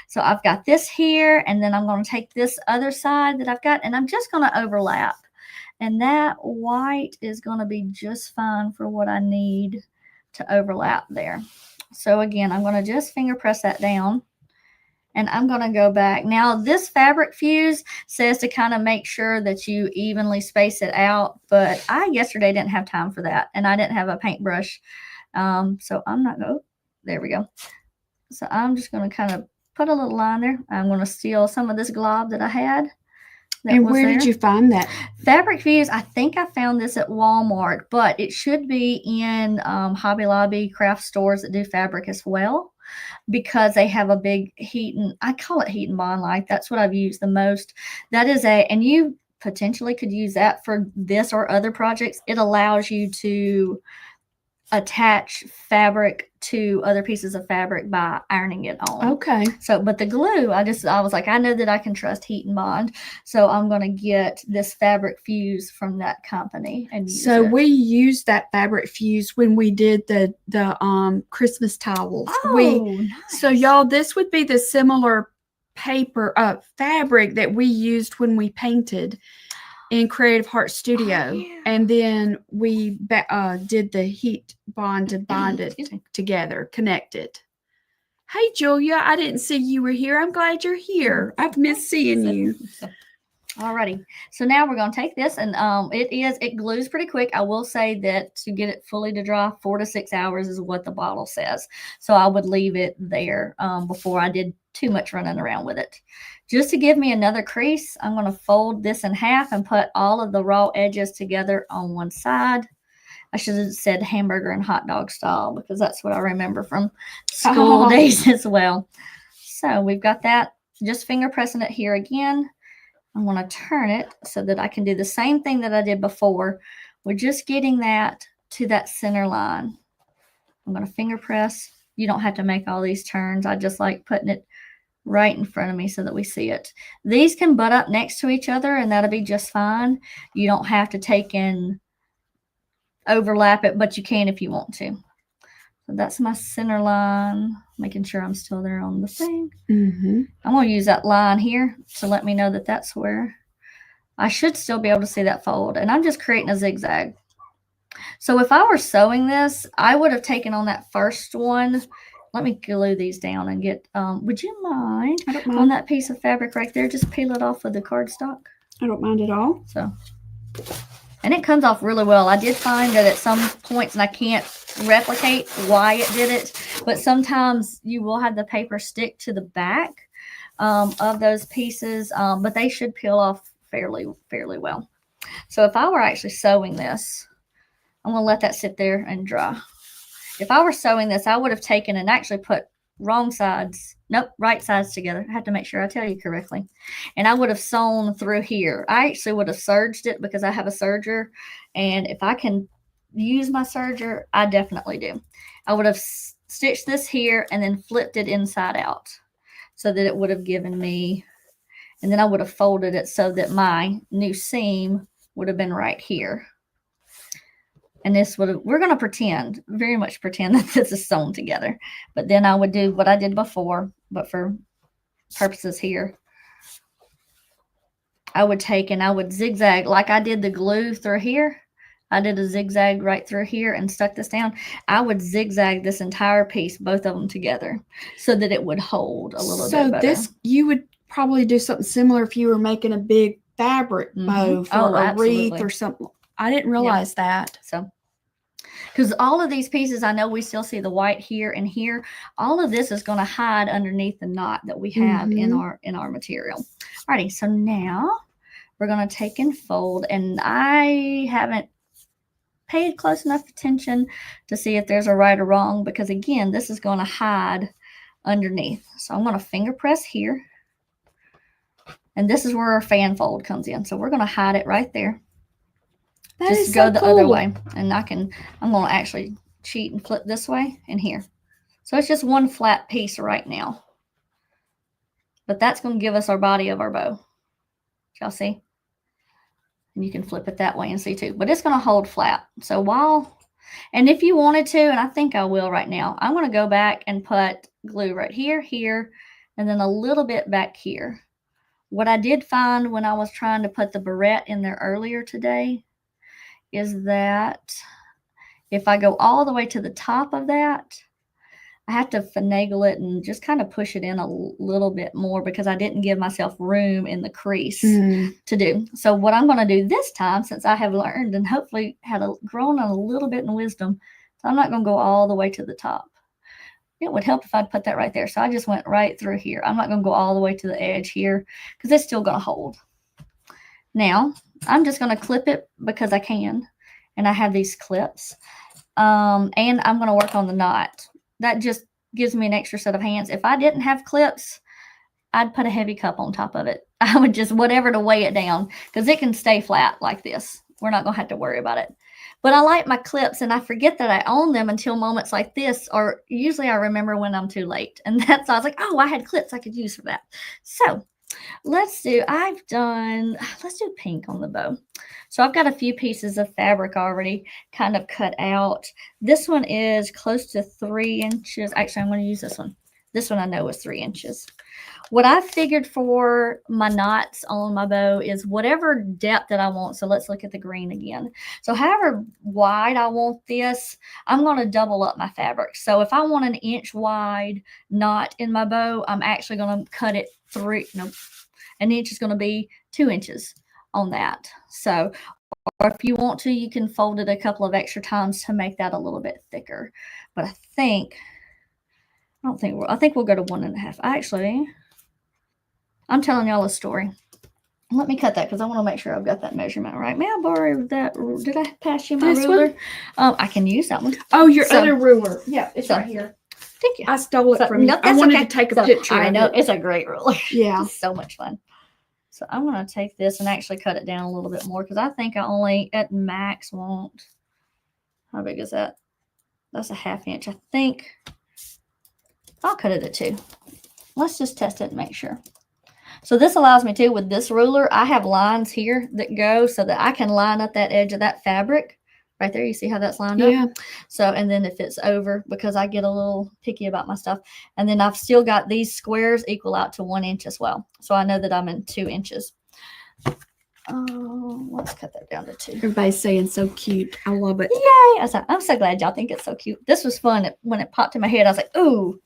So I've got this here, and then I'm going to take this other side that I've got, and I'm just going to overlap. And that white is going to be just fine for what I need to overlap there. So again, I'm going to just finger press that down, and I'm going to go back. Now, this fabric fuse says to kind of make sure that you evenly space it out, but I yesterday didn't have time for that, and I didn't have a paintbrush. So I'm not going to, there we go. So I'm just going to kind of put a little line there. I'm going to steal some of this glob that I had. And where did you find that? Fabric fuse, I think I found this at Walmart, but it should be in Hobby Lobby craft stores that do fabric as well, because they have a big I call it heat and bond light. That's what I've used the most. That is and you potentially could use that for this or other projects. It allows you to attach fabric to other pieces of fabric by ironing it on. Okay. So, but the glue, I was like, I know that I can trust Heat and Bond, so I'm going to get this fabric fuse from that company and use it. We used that fabric fuse when we did the Christmas towels. Nice. So y'all, this would be the similar paper fabric that we used when we painted in Creative Heart Studio. And then we did the heat bond to bind it together, connected. Hey, Julia, I didn't see you were here. I'm glad you're here. I've missed seeing you. Alrighty. So now we're going to take this, and it glues pretty quick. I will say that to get it fully to dry, 4 to 6 hours is what the bottle says. So I would leave it there before I did too much running around with it. Just to give me another crease, I'm going to fold this in half and put all of the raw edges together on one side. I should have said hamburger and hot dog style, because that's what I remember from school days as well. So we've got that. Just finger pressing it here again. I'm going to turn it so that I can do the same thing that I did before. We're just getting that to that center line. I'm going to finger press. You don't have to make all these turns. I just like putting it right in front of me so that we see it. These can butt up next to each other, and that'll be just fine. You don't have to take and overlap it, but you can if you want to. So that's my center line, making sure I'm still there on the thing. I'm going to use that line here to let me know that that's where I should still be able to see that fold. And I'm just creating a zigzag. So if I were sewing this, I would have taken on that first one. Let me glue these down and get, would you mind, on that piece of fabric right there, just peel it off with the cardstock? I don't mind at all. So, and it comes off really well. I did find that at some points, and I can't replicate why it did it, but sometimes you will have the paper stick to the back of those pieces, but they should peel off fairly well. So if I were actually sewing this, I'm going to let that sit there and dry. If I were sewing this, I would have taken and actually put right sides together. I have to make sure I tell you correctly. And I would have sewn through here. I actually would have serged it because I have a serger. And if I can use my serger, I definitely do. I would have stitched this here and then flipped it inside out so that it would have given me, and then I would have folded it so that my new seam would have been right here. And this would have, we're going to very much pretend that this is sewn together. But then I would do what I did before, but for purposes here, I would take and I would zigzag like I did the glue through here. I did a zigzag right through here and stuck this down. I would zigzag this entire piece, both of them together, so that it would hold a little bit better. So you would probably do something similar if you were making a big fabric bow for Oh, a wreath absolutely. or something. I didn't realize that. So, because all of these pieces, I know we still see the white here and here. All of this is going to hide underneath the knot that we have in our material. Alrighty, so now we're going to take and fold, and I haven't paid close enough attention to see if there's a right or wrong, because again, this is going to hide underneath. So I'm going to finger press here, and this is where our fan fold comes in. So we're going to hide it right there. That Just is go so the cool. other way, and I'm going to actually cheat and flip this way and here. So it's just one flat piece right now, but that's going to give us our body of our bow. Y'all see? And you can flip it that way and see too, but it's going to hold flat. So and if you wanted to, and I think I will right now, I'm going to go back and put glue right here, here, and then a little bit back here. What I did find when I was trying to put the barrette in there earlier today is that if I go all the way to the top of that, I have to finagle it and just kind of push it in a little bit more, because I didn't give myself room in the crease to do. So what I'm going to do this time, since I have learned and hopefully grown a little bit in wisdom, so I'm not going to go all the way to the top. It would help if I'd put that right there. So I just went right through here. I'm not going to go all the way to the edge here, because it's still going to hold. Now, I'm just going to clip it because I can, and I have these clips. And I'm going to work on the knot. That just gives me an extra set of hands. If I didn't have clips, I'd put a heavy cup on top of it. I would just whatever to weigh it down, because it can stay flat like this. We're not going to have to worry about it. But I like my clips, and I forget that I own them until moments like this, or usually I remember when I'm too late. And that's, I was like, oh, I had clips I could use for that. So let's do pink on the bow. So I've got a few pieces of fabric already kind of cut out. This one is close to 3 inches. Actually, I'm going to use this one. This one I know is 3 inches. What I figured for my knots on my bow is whatever depth that I want. So let's look at the green again. So however wide I want this, I'm going to double up my fabric. So if I want an inch wide knot in my bow, I'm actually going to cut it an inch is going to be 2 inches on that. So, or if you want to, you can fold it a couple of extra times to make that a little bit thicker. But I think we'll go to 1.5. I'm telling y'all a story. Let me cut that, because I want to make sure I've got that measurement right. May I borrow that? Did I pass you my ruler? I can use that one. Oh, your other ruler. Yeah, it's right here. Thank you. I stole it from you. I wanted to take a picture. I know. It's a great ruler. Yeah. It's so much fun. So I'm going to take this and actually cut it down a little bit more, because I think I only at max want, how big is that? That's a 1/2 inch. I think I'll cut it at 2. Let's just test it and make sure. So this allows me to, with this ruler, I have lines here that go so that I can line up that edge of that fabric right there. You see how that's lined up? So, and then if it's over, because I get a little picky about my stuff, and then I've still got these squares equal out to 1 inch as well. So I know that I'm in 2 inches. Let's cut that down to 2. Everybody's saying so cute. I love it. Yay. I'm so glad y'all think it's so cute. This was fun. When it popped in my head, I was like, ooh,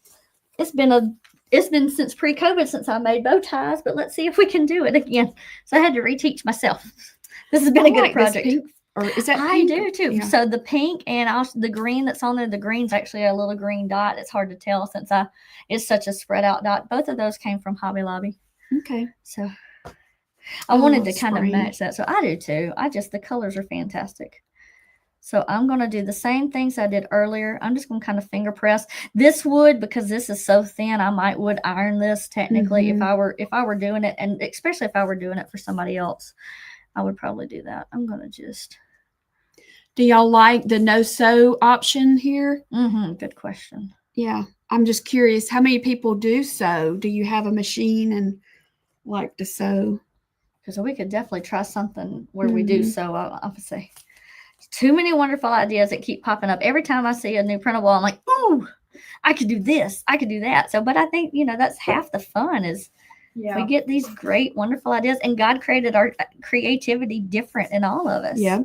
it's been since pre-COVID since I made bow ties, but let's see if we can do it again. So I had to reteach myself. This has been a good project. Pink, or is that pink? I do too. Yeah. So the pink and also the green that's on there, the green's actually a little green dot. It's hard to tell since it's such a spread out dot. Both of those came from Hobby Lobby. Okay. So I wanted to kind of match that. So I do too. The colors are fantastic. So I'm going to do the same things I did earlier. I'm just going to kind of finger press. This would, because this is so thin, I would iron this technically if I were doing it, and especially if I were doing it for somebody else, I would probably do that. I'm going to just. Do y'all like the no sew option here? Good question. Yeah, I'm just curious. How many people do sew? Do you have a machine and like to sew? Because we could definitely try something where we do sew. I would say. Too many wonderful ideas that keep popping up. Every time I see a new printable, I'm like, oh, I could do this. I could do that. So, but I think, that's half the fun is we get these great, wonderful ideas. And God created our creativity different in all of us. Yeah.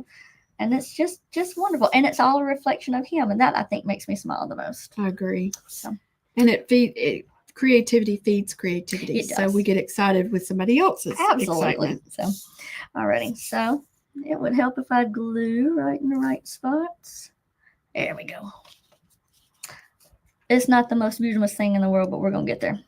And it's just wonderful. And it's all a reflection of Him. And that, I think, makes me smile the most. I agree. So. And it creativity feeds creativity. It So does. we get excited with somebody else's Absolutely. excitement. So, alrighty. So it would help if I glue right in the right spots. There we go. It's not the most beautiful thing in the world, but we're going to get there.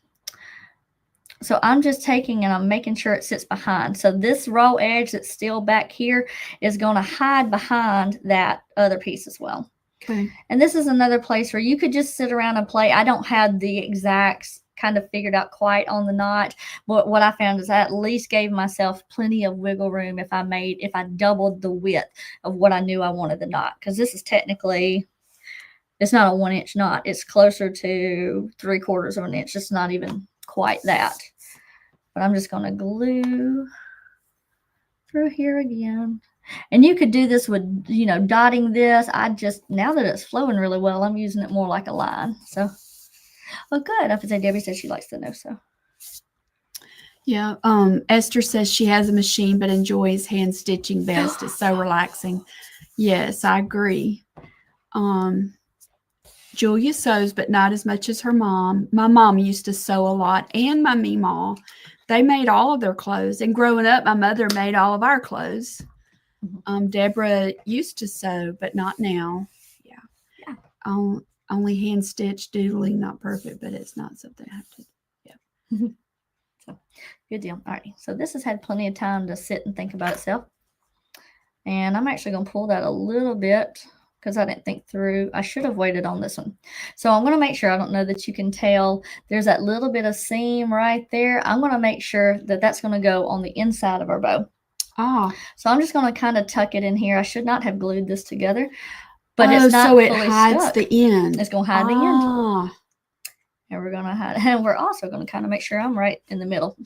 So I'm just taking and I'm making sure it sits behind. So this raw edge that's still back here is going to hide behind that other piece as well. Okay. And this is another place where you could just sit around and play. I don't have the exacts kind of figured out quite on the knot, but what I found is I at least gave myself plenty of wiggle room if I doubled the width of what I knew I wanted the knot, because this is technically, it's not a 1 inch knot. It's closer to 3/4 of an inch. It's not even quite that. But I'm just going to glue through here again. And you could do this with, you know, dotting this. Now that it's flowing really well, I'm using it more like a line. So, well, good. I have to say, Debbie says she likes to know so. Yeah. Esther says she has a machine but enjoys hand stitching best. It's so relaxing. Yes, I agree. Julia sews, but not as much as her mom. My mom used to sew a lot, and my meemaw. They made all of their clothes. And growing up, my mother made all of our clothes. Deborah used to sew, but not now. Yeah. Only hand stitched doodling, not perfect, but it's not something I have to. Yeah. So, good deal. All right. So this has had plenty of time to sit and think about itself. And I'm actually going to pull that a little bit because I didn't think through. I should have waited on this one. So I'm going to make sure, I don't know that you can tell, there's that little bit of seam right there. I'm going to make sure that that's going to go on the inside of our bow. So I'm just going to kind of tuck it in here. I should not have glued this together, but it's not so it fully hides stuck. the end. It's going to hide the end. And we're going to hide, and we're also going to kind of make sure I'm right in the middle.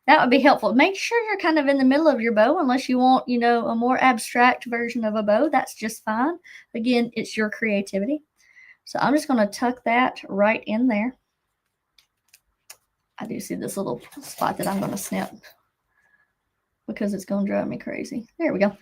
That would be helpful. Make sure you're kind of in the middle of your bow, unless you want, you know, a more abstract version of a bow. That's just fine. Again, it's your creativity. So I'm just going to tuck that right in there. I do see this little spot that I'm going to snip because it's going to drive me crazy. There we go.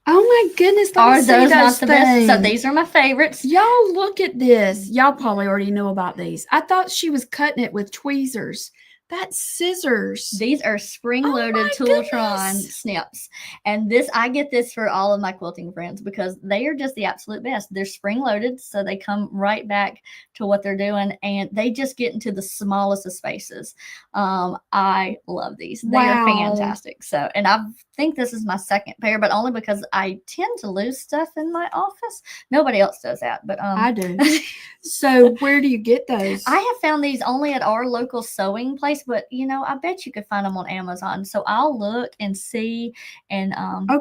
Oh my goodness. Are those not the best? So these are my favorites. Y'all look at this. Y'all probably already know about these. I thought she was cutting it with tweezers. That's scissors. These are spring-loaded Tooltron snips. And I get this for all of my quilting friends because they are just the absolute best. They're spring-loaded, so they come right back to what they're doing, and they just get into the smallest of spaces. I love these. They are fantastic. So, and I think this is my second pair, but only because I tend to lose stuff in my office. Nobody else does that, but I do. So where do you get those? I have found these only at our local sewing place, but you know, I bet you could find them on Amazon. So I'll look and see and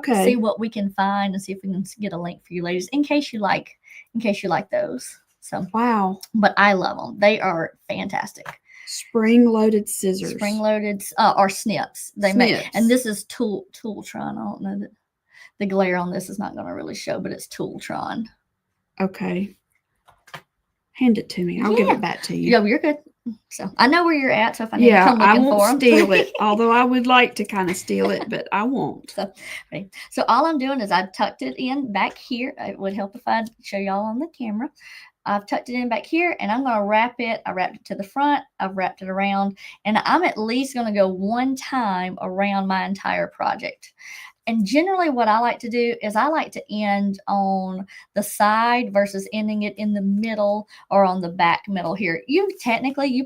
see what we can find and see if we can get a link for you ladies in case you like those. So wow. But I love them. They are fantastic. Spring-loaded scissors. Spring-loaded or snips. They make, and this is Tooltron. I don't know that the glare on this is not going to really show, but it's Tooltron. Okay. Hand it to me. I'll give it back to you. Yeah, you're good. So I know where you're at. So if I need to come looking for them, I won't steal it. Although I would like to kind of steal it, but I won't. So all I'm doing is I tucked it in back here. It would help if I show y'all on the camera. I've tucked it in back here, and I'm going to wrap it. I wrapped it to the front. I've wrapped it around, and I'm at least going to go one time around my entire project. And generally what I like to do is I like to end on the side versus ending it in the middle or on the back middle here. You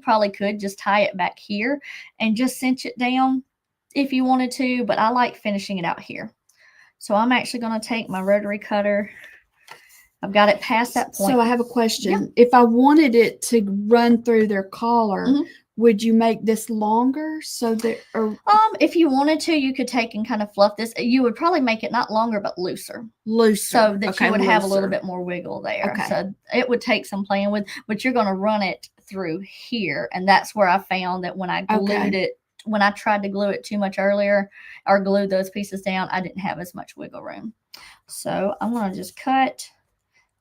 probably could just tie it back here and just cinch it down if you wanted to, but I like finishing it out here. So I'm actually going to take my rotary cutter. I've got it past that point. So I have a question. If I wanted it to run through their collar, would you make this longer so that if you wanted to, you could take and kind of fluff this. You would probably make it not longer but looser so that you would have a little bit more wiggle there. So it would take some playing with, but you're going to run it through here, and that's where I found that when I glued it, when I tried to glue it too much earlier or glue those pieces down, I didn't have as much wiggle room. So I'm going to just cut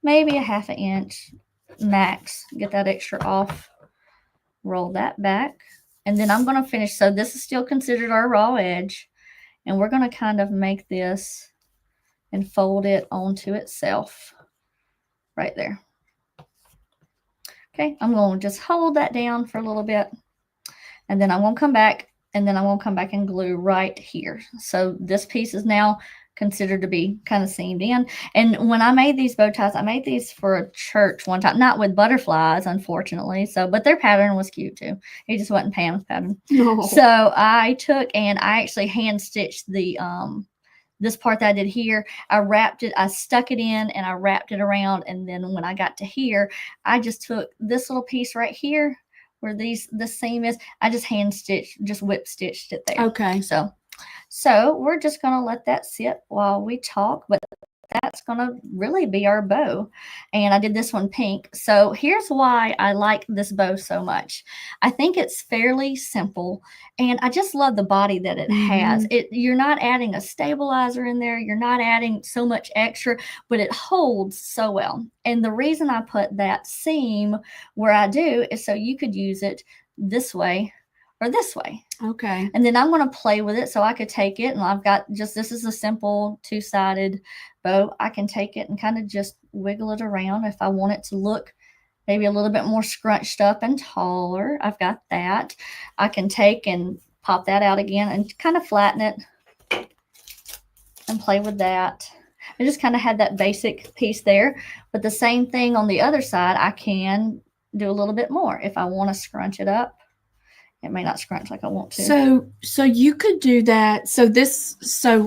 maybe a 1/2 inch max, get that extra off. Roll that back, and then I'm going to finish. So this is still considered our raw edge, and we're going to kind of make this and fold it onto itself right there. Okay, I'm going to just hold that down for a little bit, and then I'm going to come back, and then I'm going to come back and glue right here. So this piece is now considered to be kind of seamed in. And when I made these bow ties, I made these for a church one time, not with butterflies, unfortunately. So, but their pattern was cute too. It just wasn't Pam's pattern. No. So I took and I actually hand stitched the this part that I did here. I wrapped it, I stuck it in, and I wrapped it around. And then when I got to here, I just took this little piece right here where this seam is. I just hand stitched, just whip stitched it there. Okay. So we're just going to let that sit while we talk, but that's going to really be our bow. And I did this one pink. So here's why I like this bow so much. I think it's fairly simple, and I just love the body that it has. You're not adding a stabilizer in there. You're not adding so much extra, but it holds so well. And the reason I put that seam where I do is so you could use it this way or this way. Okay. And then I'm going to play with it so I could take it, and I've got just, this is a simple two-sided bow. I can take it and kind of just wiggle it around if I want it to look maybe a little bit more scrunched up and taller. I've got that. I can take and pop that out again and kind of flatten it and play with that. I just kind of had that basic piece there, but the same thing on the other side, I can do a little bit more if I want to scrunch it up. It may not scrunch like I want to. So you could do that. So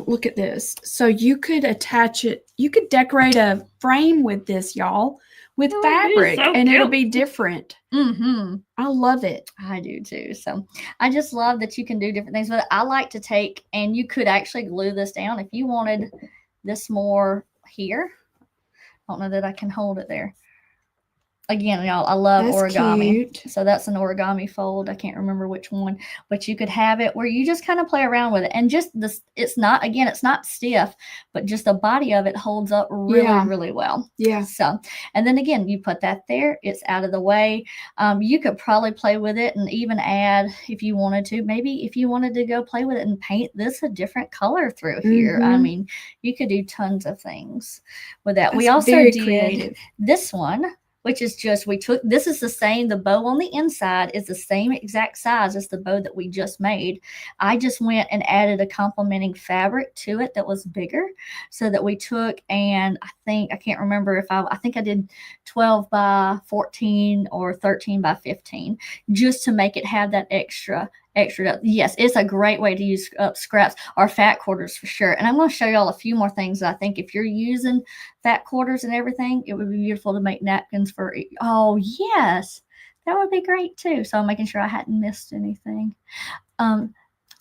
look at this. So you could attach it. You could decorate a frame with this, y'all, with fabric, and it'll be different. I love it. I do too. So I just love that you can do different things. But I like to take, and you could actually glue this down if you wanted this more here. I don't know that I can hold it there. Again, y'all, I love origami. Cute. So that's an origami fold. I can't remember which one, but you could have it where you just kind of play around with it. And just this, it's not stiff, but just the body of it holds up really well. Yeah. So, and then again, you put that there, it's out of the way. You could probably play with it and even add, if you wanted to, maybe if you wanted to go play with it and paint this a different color through here. I mean, you could do tons of things with that. We also did creative. This one, which is just, this is the same, the bow on the inside is the same exact size as the bow that we just made. I just went and added a complementing fabric to it that was bigger, so that we took, and I can't remember if I think I did 12 by 14 or 13 by 15, just to make it have that extra. Yes, it's a great way to use up scraps or fat quarters for sure. And I'm going to show y'all a few more things that I think if you're using fat quarters and everything, it would be beautiful to make napkins for. Oh, yes, that would be great too. So I'm making sure I hadn't missed anything.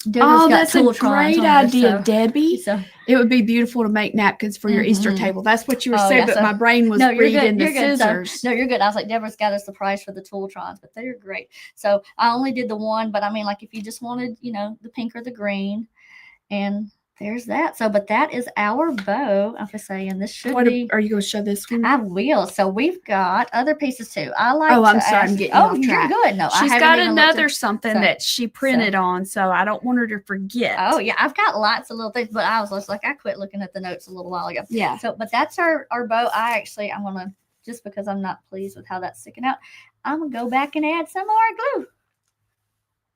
That's a great idea, Debbie. So it would be beautiful to make napkins for your Easter table. That's what you were saying, but my brain was reading the scissors. So, no, you're good. I was like, Deborah's got us the price for the Tooltrons, but they're great. So I only did the one, but I mean, like if you just wanted, the pink or the green, and there's that. So, but that is our bow. I'm just saying this should be. Are you going to show this one? I will. So we've got other pieces too. I'm sorry, I'm getting off track. You're good. No, she's got another something that she printed on, so I don't want her to forget. Oh yeah, I've got lots of little things, but I was just like, I quit looking at the notes a little while ago. Yeah. So, but that's our bow. I'm gonna, just because I'm not pleased with how that's sticking out, I'm gonna go back and add some more glue.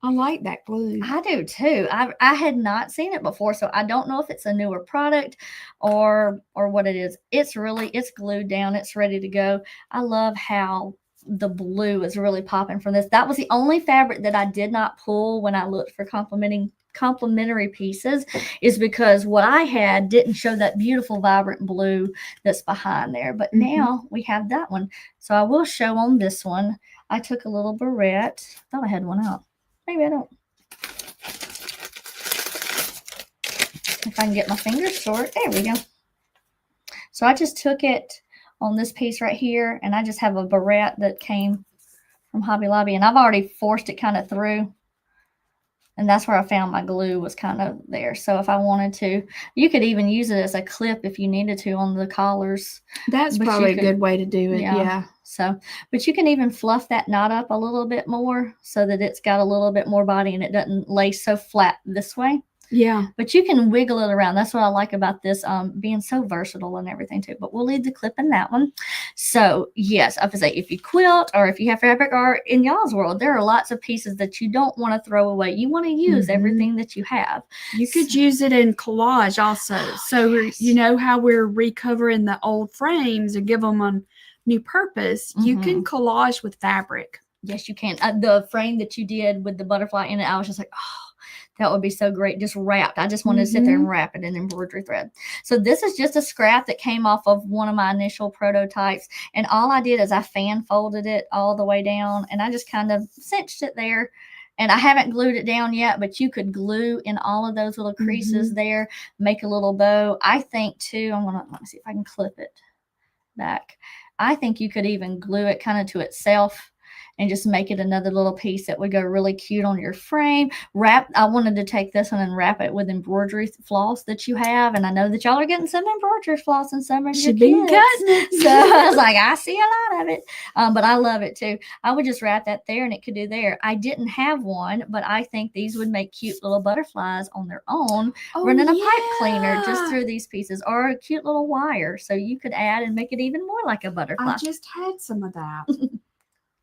I like that glue. I do too. I had not seen it before, so I don't know if it's a newer product or what it is. It's glued down. It's ready to go. I love how the blue is really popping from this. That was the only fabric that I did not pull when I looked for complementary pieces, is because what I had didn't show that beautiful vibrant blue that's behind there. But now we have that one. So I will show on this one. I took a little barrette. I thought I had one out. Maybe I don't. If I can get my fingers short. There we go. So I just took it on this piece right here, and I just have a barrette that came from Hobby Lobby, and I've already forced it kind of through. And that's where I found my glue was kind of there. So if I wanted to, you could even use it as a clip if you needed to on the collars. That's probably a good way to do it. Yeah. So, but you can even fluff that knot up a little bit more so that it's got a little bit more body and it doesn't lay so flat this way. Yeah. But you can wiggle it around. That's what I like about this being so versatile and everything too. But we'll leave the clip in that one. So yes, I would say if you quilt or if you have fabric, or in y'all's world, there are lots of pieces that you don't want to throw away. You want to use everything that you have. You could use it in collage also. So you know how we're recovering the old frames and give them a new purpose. You can collage with fabric. Yes, you can. The frame that you did with the butterfly in it, I was just like, oh, that would be so great. Just wrapped. I just wanted to sit there and wrap it in embroidery thread. So this is just a scrap that came off of one of my initial prototypes. And all I did is I fan folded it all the way down, and I just kind of cinched it there. And I haven't glued it down yet, but you could glue in all of those little creases there, make a little bow. I think too, let me see if I can clip it back. I think you could even glue it kind of to itself and just make it another little piece that would go really cute on your frame. I wanted to take this one and wrap it with embroidery floss that you have. And I know that y'all are getting some embroidery floss in some of your kids. So I was like, I see a lot of it. But I love it too. I would just wrap that there and it could do there. I didn't have one, but I think these would make cute little butterflies on their own, running a pipe cleaner just through these pieces, or a cute little wire. So you could add and make it even more like a butterfly. I just had some of that.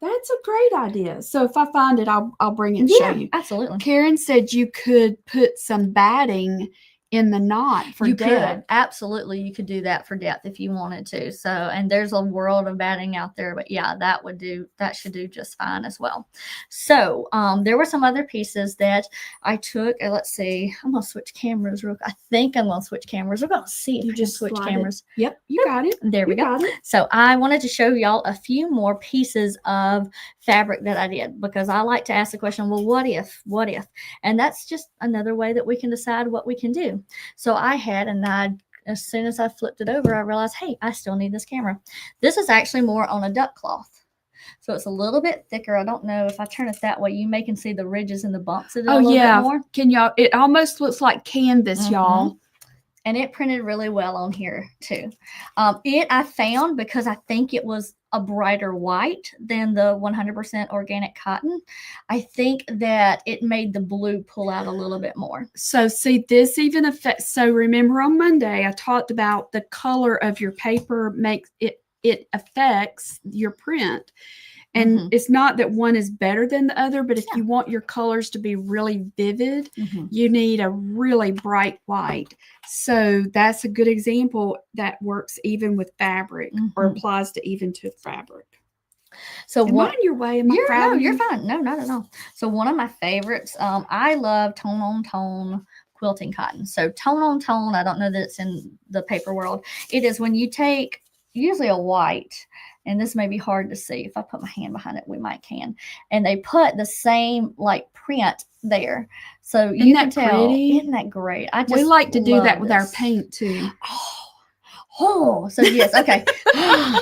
That's a great idea. So if I find it, I'll bring it and show you. Absolutely. Karen said you could put some batting in the knot for depth. Absolutely, you could do that for depth if you wanted to. So, and there's a world of batting out there, but yeah, that should do just fine as well. So there were some other pieces that I took. Let's see, I'm gonna switch cameras real quick. I think I'm gonna switch cameras. We're gonna see if you just switch cameras. Yep, you got it. There we go. So I wanted to show y'all a few more pieces of fabric that I did, because I like to ask the question, well, what if? And that's just another way that we can decide what we can do. So I had, as soon as I flipped it over, I realized, hey, I still need this camera. This is actually more on a duck cloth. So it's a little bit thicker. I don't know if I turn it that way, you may can see the ridges and the bumps in it a little bit more. Can y'all, it almost looks like canvas, y'all. And it printed really well on here too. I found, because I think it was a brighter white than the 100% organic cotton, I think that it made the blue pull out a little bit more. So see, this even affects, so remember on Monday, I talked about the color of your paper makes it affects your print. And it's not that one is better than the other, but if you want your colors to be really vivid, you need a really bright white. So that's a good example that works even with fabric, or applies to even to fabric. So am I in your way? You're fine. No, not at all. So one of my favorites, I love tone on tone quilting cotton. So tone on tone, I don't know that it's in the paper world. It is when you take usually a white, and this may be hard to see. If I put my hand behind it, we might can. And they put the same like print there. So you can tell. Isn't that great? We like to do that with our paint too. Oh, so yes, okay.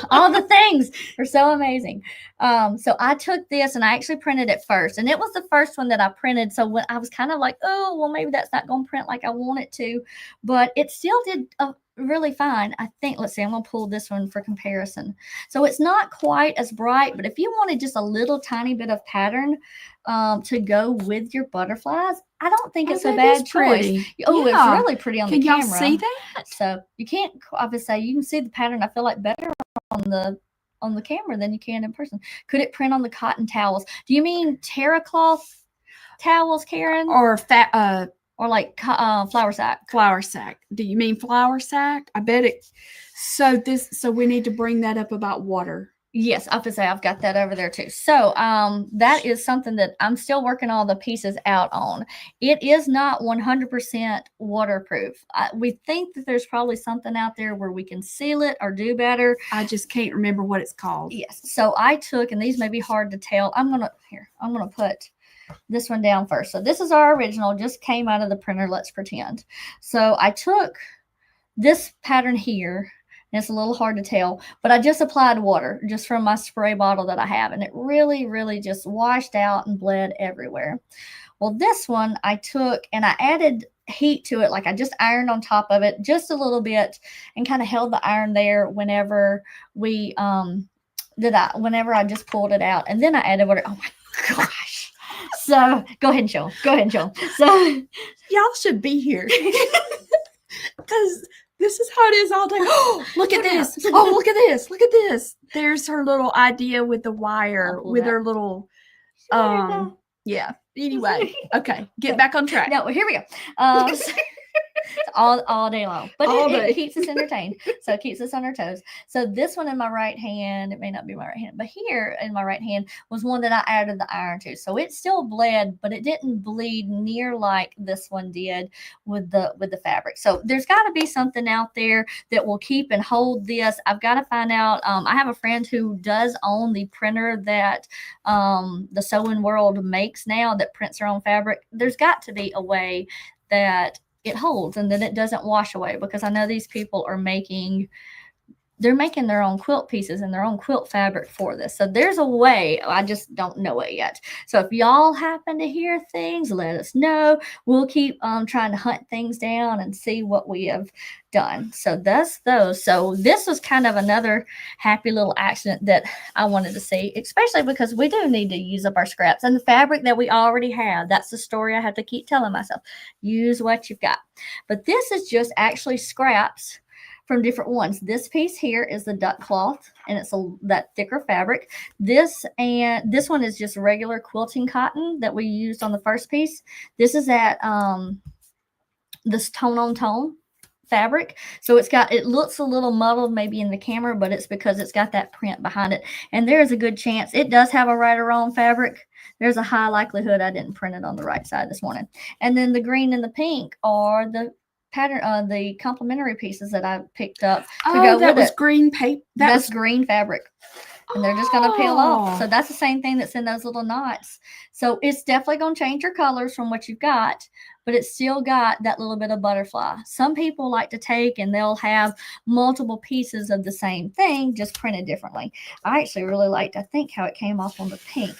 All the things are so amazing. So I took this and I actually printed it first. And it was the first one that I printed. So when I was kind of like, oh, well, maybe that's not going to print like I want it to. But it still did really fine. I think, let's see, I'm going to pull this one for comparison. So it's not quite as bright, but if you wanted just a little tiny bit of pattern to go with your butterflies, I don't think it's a bad choice. Oh, it's really pretty on the camera. Can y'all see that? So you can't obviously, you can see the pattern, I feel like, better on the camera than you can in person. Could it print on the cotton towels? Do you mean terra cloth towels, Karen? Or or like flour sack? Flour sack. Do you mean flour sack? I bet it. So we need to bring that up about water. Yes, I have to say I've got that over there too. So that is something that I'm still working all the pieces out on. It is not 100% waterproof. We think that there's probably something out there where we can seal it or do better. I just can't remember what it's called. Yes. So I took, and these may be hard to tell. I'm gonna put this one down first. So this is our original, just came out of the printer, let's pretend. So I took this pattern here. It's a little hard to tell, but I just applied water just from my spray bottle that I have, and it really, really just washed out and bled everywhere. Well, this one I took and I added heat to it. Like I just ironed on top of it just a little bit and kind of held the iron there whenever whenever I just pulled it out. And then I added water. Oh my gosh. So go ahead and show 'em. Go ahead and show 'em. So Y'all should be here. Because this is how it is all day. Oh, look at this. Oh, look at this. Look at this. There's her little idea with the wire, with her little, yeah. Anyway, okay, get back on track. No, here we go. All day long, but it keeps us entertained, so it keeps us on our toes. So this one in my right hand, it may not be my right hand, but here in my right hand was one that I added the iron to, so it still bled, but it didn't bleed near like this one did with the fabric. So there's got to be something out there that will keep and hold this. I've got to find out. I have a friend who does own the printer that the Sewing World makes now that prints her own fabric. There's got to be a way that it holds and then it doesn't wash away, because I know these people are making their own quilt pieces and their own quilt fabric for this. So there's a way. I just don't know it yet. So if y'all happen to hear things, let us know. We'll keep trying to hunt things down and see what we have done. So that's those. So this was kind of another happy little accident that I wanted to see, especially because we do need to use up our scraps and the fabric that we already have. That's the story I have to keep telling myself. Use what you've got. But this is just actually scraps from different ones. This piece here is the duck cloth, and it's that thicker fabric. This one is just regular quilting cotton that we used on the first piece. This is at this tone on tone fabric, so it looks a little muddled maybe in the camera, but it's because it's got that print behind it, and there is a good chance it does have a right or wrong fabric. There's a high likelihood I didn't print it on the right side this morning. And then the green and the pink are the pattern, the complementary pieces that I picked up to go that with was it. Green paper. That's green fabric, and they're just going to peel off. So that's the same thing that's in those little knots. So it's definitely going to change your colors from what you've got, but it's still got that little bit of butterfly. Some people like to take and they'll have multiple pieces of the same thing, just printed differently. I actually really liked, I think, how it came off on the pink.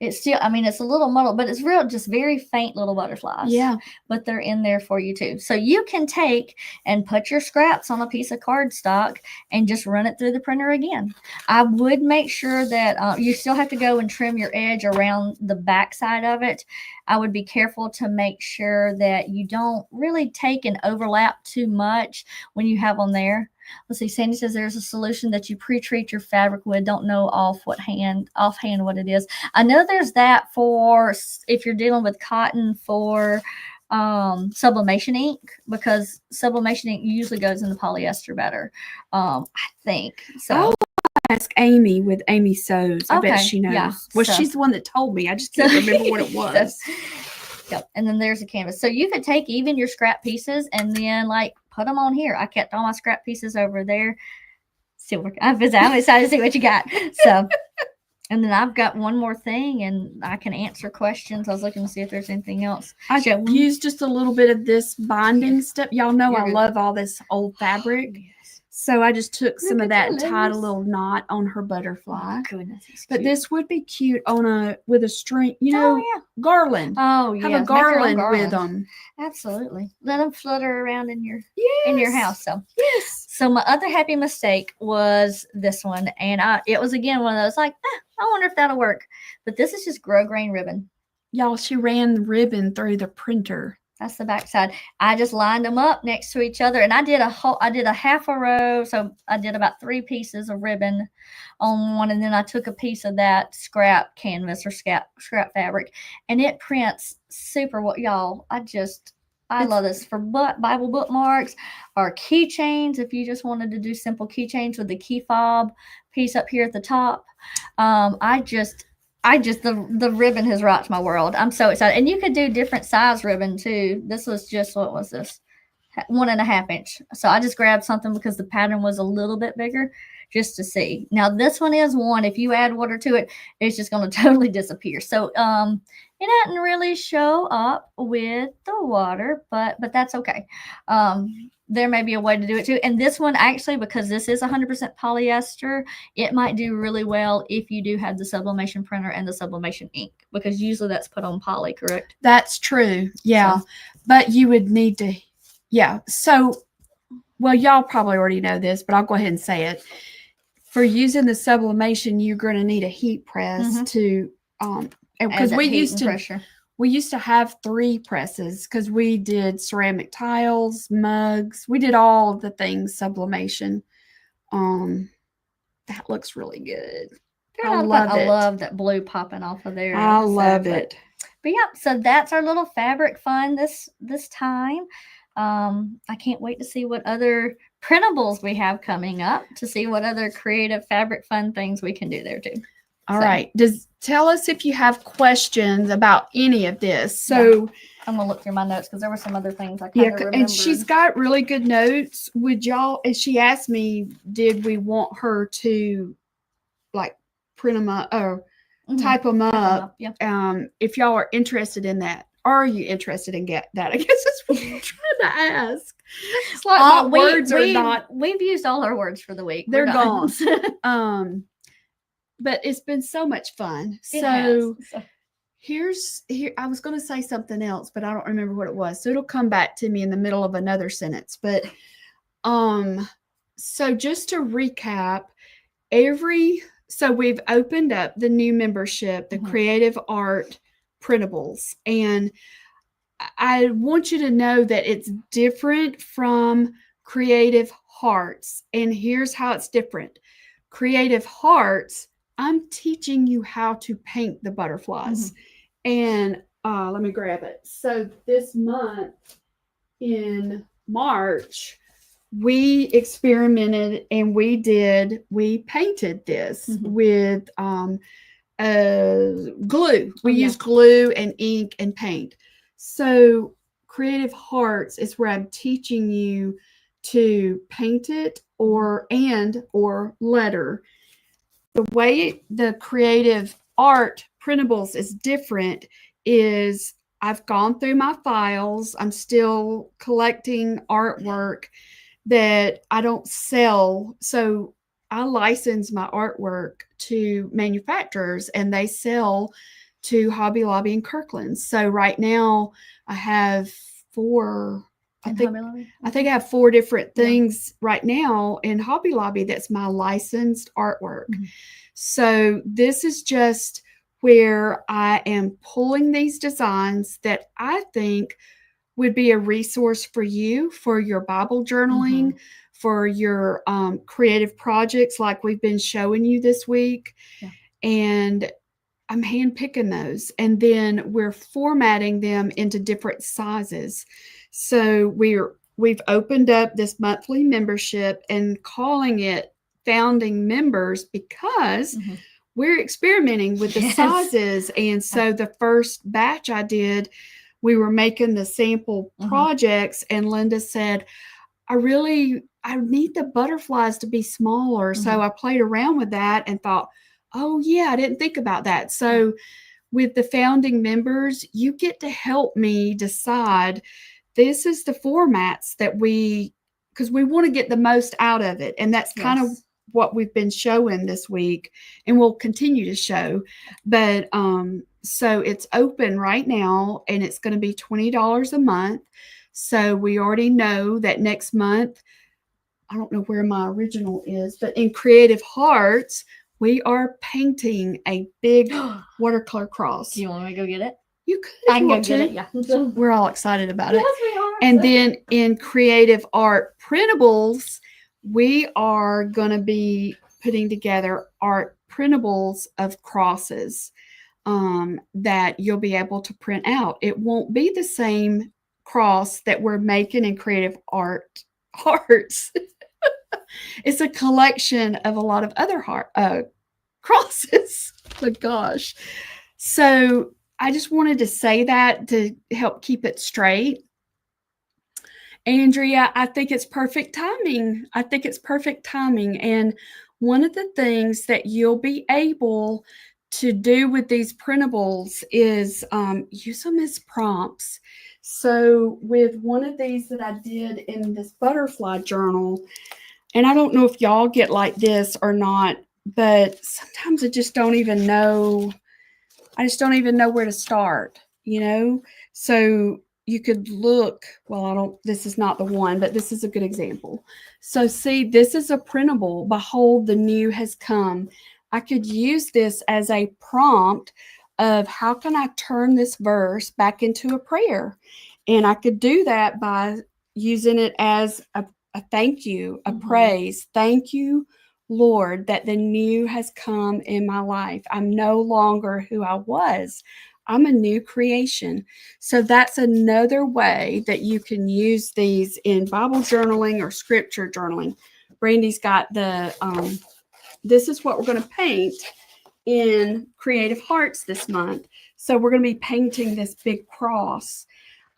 It's still, I mean, it's a little muddled, but it's real, just very faint little butterflies. Yeah. But they're in there for you too. So you can take and put your scraps on a piece of cardstock and just run it through the printer again. I would make sure that you still have to go and trim your edge around the back side of it. I would be careful to make sure that you don't really take and overlap too much when you have them there. Let's see, Sandy says there's a solution that you pre-treat your fabric with. Don't know offhand what it is. I know there's that for if you're dealing with cotton for sublimation ink, because sublimation ink usually goes in the polyester better. I think so. Ask Amy with Amy Sews. I bet she knows. Yeah, well, she's the one that told me. I just can't remember what it was. Yep. And then there's a canvas. So you could take even your scrap pieces and then like put them on here. I kept all my scrap pieces over there. I'm excited to see what you got. So, and then I've got one more thing and I can answer questions. I was looking to see if there's anything else. I used just a little bit of this binding stuff. Y'all know I love all this old fabric. Yes. So I just took some of that and tied a little knot on her butterfly. Oh, goodness, but this would be cute on with a string, garland. Oh, yeah. Have a garland with them. Absolutely. Let them flutter around in your house. So yes. So my other happy mistake was this one, and it was again one of those like, I wonder if that'll work. But this is just grosgrain ribbon. Y'all, she ran the ribbon through the printer. That's the back side. I just lined them up next to each other, and I did a half a row. So I did about 3 pieces of ribbon on one, and then I took a piece of that scrap canvas or scrap fabric, and it prints super well, y'all. I love this for Bible bookmarks or keychains. If you just wanted to do simple keychains with the key fob piece up here at the top, the ribbon has rocked my world. I'm so excited. And you could do different size ribbon too. This was just, what was this? 1.5 inch. So I just grabbed something because the pattern was a little bit bigger just to see. Now this one is 1. If you add water to it, it's just going to totally disappear. So it doesn't really show up with the water, but that's okay. There may be a way to do it too. And this one actually, because this is 100% polyester, it might do really well if you do have the sublimation printer and the sublimation ink, because usually that's put on poly, correct? That's true. Yeah. So, but you would need to, So, well, y'all probably already know this, but I'll go ahead and say it. For using the sublimation, you're going to need a heat press to because that heat and pressure. We used to have 3 presses because we did ceramic tiles, mugs. We did all the things sublimation. That looks really good. I love it. I love that blue popping off of there. I love it. But yeah, so that's our little fabric fun this time. I can't wait to see what other printables we have coming up, to see what other creative fabric fun things we can do there too. All right. Tell us if you have questions about any of this. So I'm gonna look through my notes because there were some other things I kind of remembered. And she's got really good notes. Would y'all? And she asked me, did we want her to like print them up or type them up? Yeah. If y'all are interested in that, are you interested in that? I guess that's what I'm trying to ask. It's like my words are not. We've used all our words for the week. They're gone. But it's been so much fun. So here I was going to say something else, but I don't remember what it was. So it'll come back to me in the middle of another sentence. But so just to recap, so we've opened up the new membership, the Creative Art Printables, and I want you to know that it's different from Creative Hearts, and here's how it's different. Creative Hearts, I'm teaching you how to paint the butterflies, and let me grab it. So this month in March, we experimented and we painted this with glue. We used glue and ink and paint. So Creative Hearts is where I'm teaching you to paint it or letter. The way the Creative Art Printables is different is I've gone through my files. I'm still collecting artwork that I don't sell. So I license my artwork to manufacturers and they sell to Hobby Lobby and Kirkland's. So right now I have 4, I think I have 4 different things right now in Hobby Lobby that's my licensed artwork. So this is just where I am pulling these designs that I think would be a resource for you, for your Bible journaling, for your creative projects like we've been showing you this week. And I'm handpicking those. And then we're formatting them into different sizes. So we've opened up this monthly membership and calling it Founding Members because we're experimenting with the sizes. And so the first batch I did, we were making the sample projects and Linda said, I need the butterflies to be smaller. So I played around with that and thought, oh yeah, I didn't think about that. So with the Founding Members, you get to help me decide this is the formats that because we want to get the most out of it. And that's kind of what we've been showing this week and we'll continue to show. But so it's open right now and it's going to be $20 a month. So we already know that next month, I don't know where my original is, but in Creative Hearts, we are painting a big watercolor cross. Do you want me to go get it? You could. I can go get it. Yeah. We're all excited about it. Yes, we are. And then in Creative Art Printables, we are going to be putting together art printables of crosses that you'll be able to print out. It won't be the same cross that we're making in Creative Hearts. It's a collection of a lot of other crosses. Oh gosh. So I just wanted to say that to help keep it straight. Andrea, I think it's perfect timing. And one of the things that you'll be able to do with these printables is use them as prompts. So with one of these that I did in this butterfly journal, and I don't know if y'all get like this or not, but sometimes I just don't even know. Where to start, So you could look, this is not the one, but this is a good example. So see, this is a printable. Behold, the new has come. I could use this as a prompt of how can I turn this verse back into a prayer? And I could do that by using it as a thank you, a praise. Thank you, Lord, that the new has come in my life. I'm no longer who I was. I'm a new creation. So that's another way that you can use these in Bible journaling or scripture journaling. Brandy's got this is what we're going to paint in Creative Hearts this month. So we're going to be painting this big cross.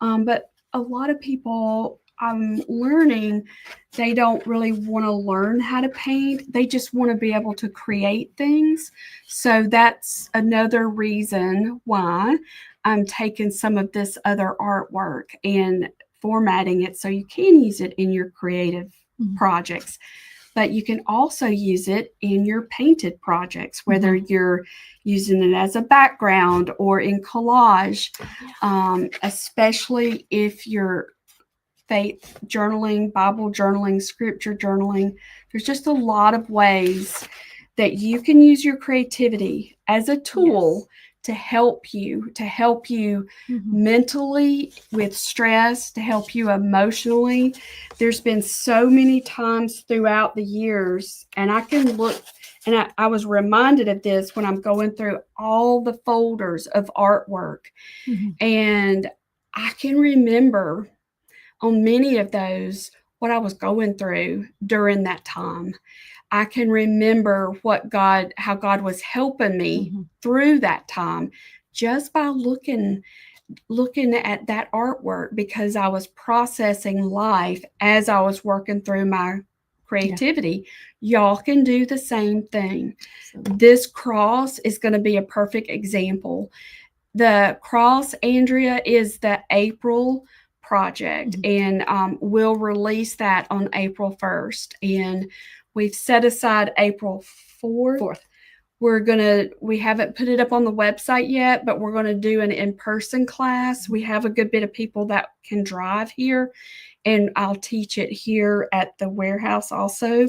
But a lot of people, I'm learning, they don't really want to learn how to paint. They just want to be able to create things. So that's another reason why I'm taking some of this other artwork and formatting it so you can use it in your creative projects. But you can also use it in your painted projects, whether you're using it as a background or in collage, especially if you're faith journaling, Bible journaling, scripture journaling. There's just a lot of ways that you can use your creativity as a tool to help you mentally with stress, to help you emotionally. There's been so many times throughout the years, and I can look, and I was reminded of this when I'm going through all the folders of artwork. And I can remember on many of those what I was going through during that time. I can remember how God was helping me through that time just by looking at that artwork, because I was processing life as I was working through my creativity. Y'all can do the same thing. This cross is going to be a perfect example. The cross, Andrea, is the April project, and we'll release that on April 1st. And we've set aside April 4th. We haven't put it up on the website yet, but we're going to do an in-person class. We have a good bit of people that can drive here, and I'll teach it here at the warehouse also.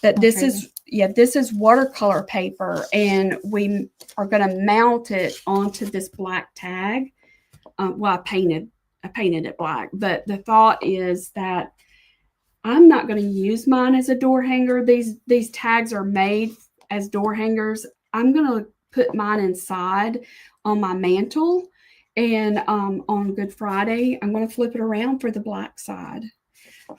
But this is watercolor paper, and we are going to mount it onto this black tag. Well, I painted it black, but the thought is that I'm not going to use mine as a door hanger. These tags are made as door hangers. I'm going to put mine inside on my mantle, and on Good Friday, I'm going to flip it around for the black side.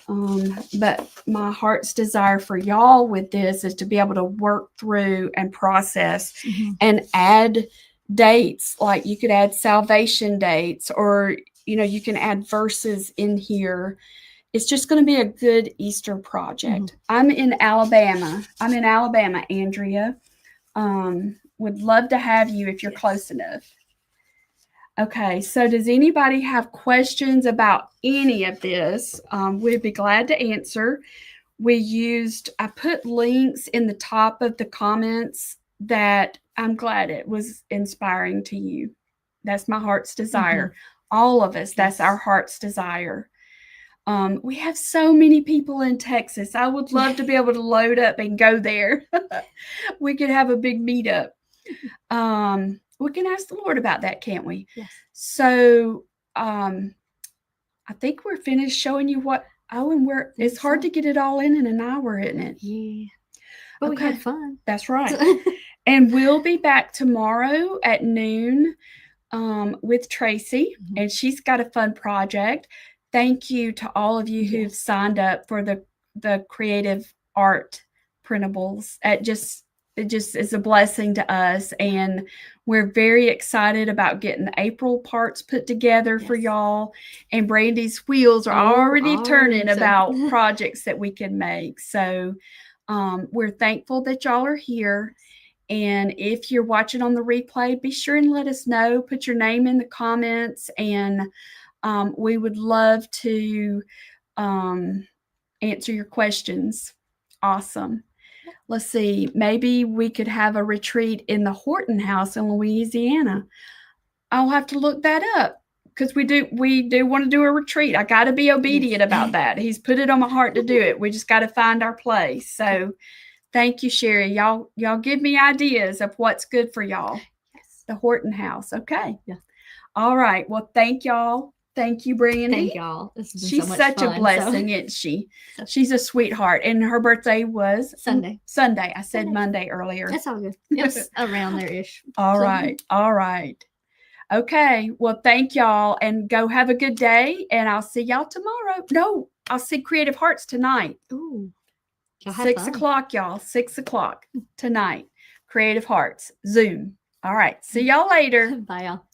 But my heart's desire for y'all with this is to be able to work through and process and add dates. Like you could add salvation dates, or you can add verses in here. It's just going to be a good Easter project. I'm in Alabama, Andrea. Would love to have you if you're close enough. Okay, so does anybody have questions about any of this? We'd be glad to answer. I put links in the top of the comments that I'm glad it was inspiring to you. That's my heart's desire. All of us, that's our heart's desire. We have so many people in Texas. I would love to be able to load up and go there. We could have a big meetup. We can ask the Lord about that, can't we? Yes. So I think we're finished showing you it's hard to get it all in an hour, isn't it? Yeah. But we had fun. That's right. And we'll be back tomorrow at noon with Tracy, and she's got a fun project. Thank you to all of you who've signed up for the creative art printables. It just is a blessing to us, and we're very excited about getting the April parts put together for y'all. And Brandy's wheels are already turning about projects that we can make. So we're thankful that y'all are here. And if you're watching on the replay, be sure and let us know. Put your name in the comments, and we would love to answer your questions. Awesome. Let's see. Maybe we could have a retreat in the Horton House in Louisiana. I'll have to look that up, because we do want to do a retreat. I got to be obedient about that. He's put it on my heart to do it. We just got to find our place. So thank you, Sherry. Y'all give me ideas of what's good for y'all. The Horton house. Okay. Yeah. All right. Well, thank y'all. Thank you, Brandy. Thank y'all. This has been She's so much such fun, a blessing, isn't she? She's a sweetheart. And her birthday was Sunday. Sunday. I said Monday earlier. That's all good. It was around there-ish. All right. All right. Okay. Well, thank y'all and go have a good day. And I'll see y'all tomorrow. No, I'll see Creative Hearts tonight. Ooh. 6 o'clock, y'all. 6 o'clock tonight. Creative Hearts. Zoom. All right. See y'all later. Bye, y'all.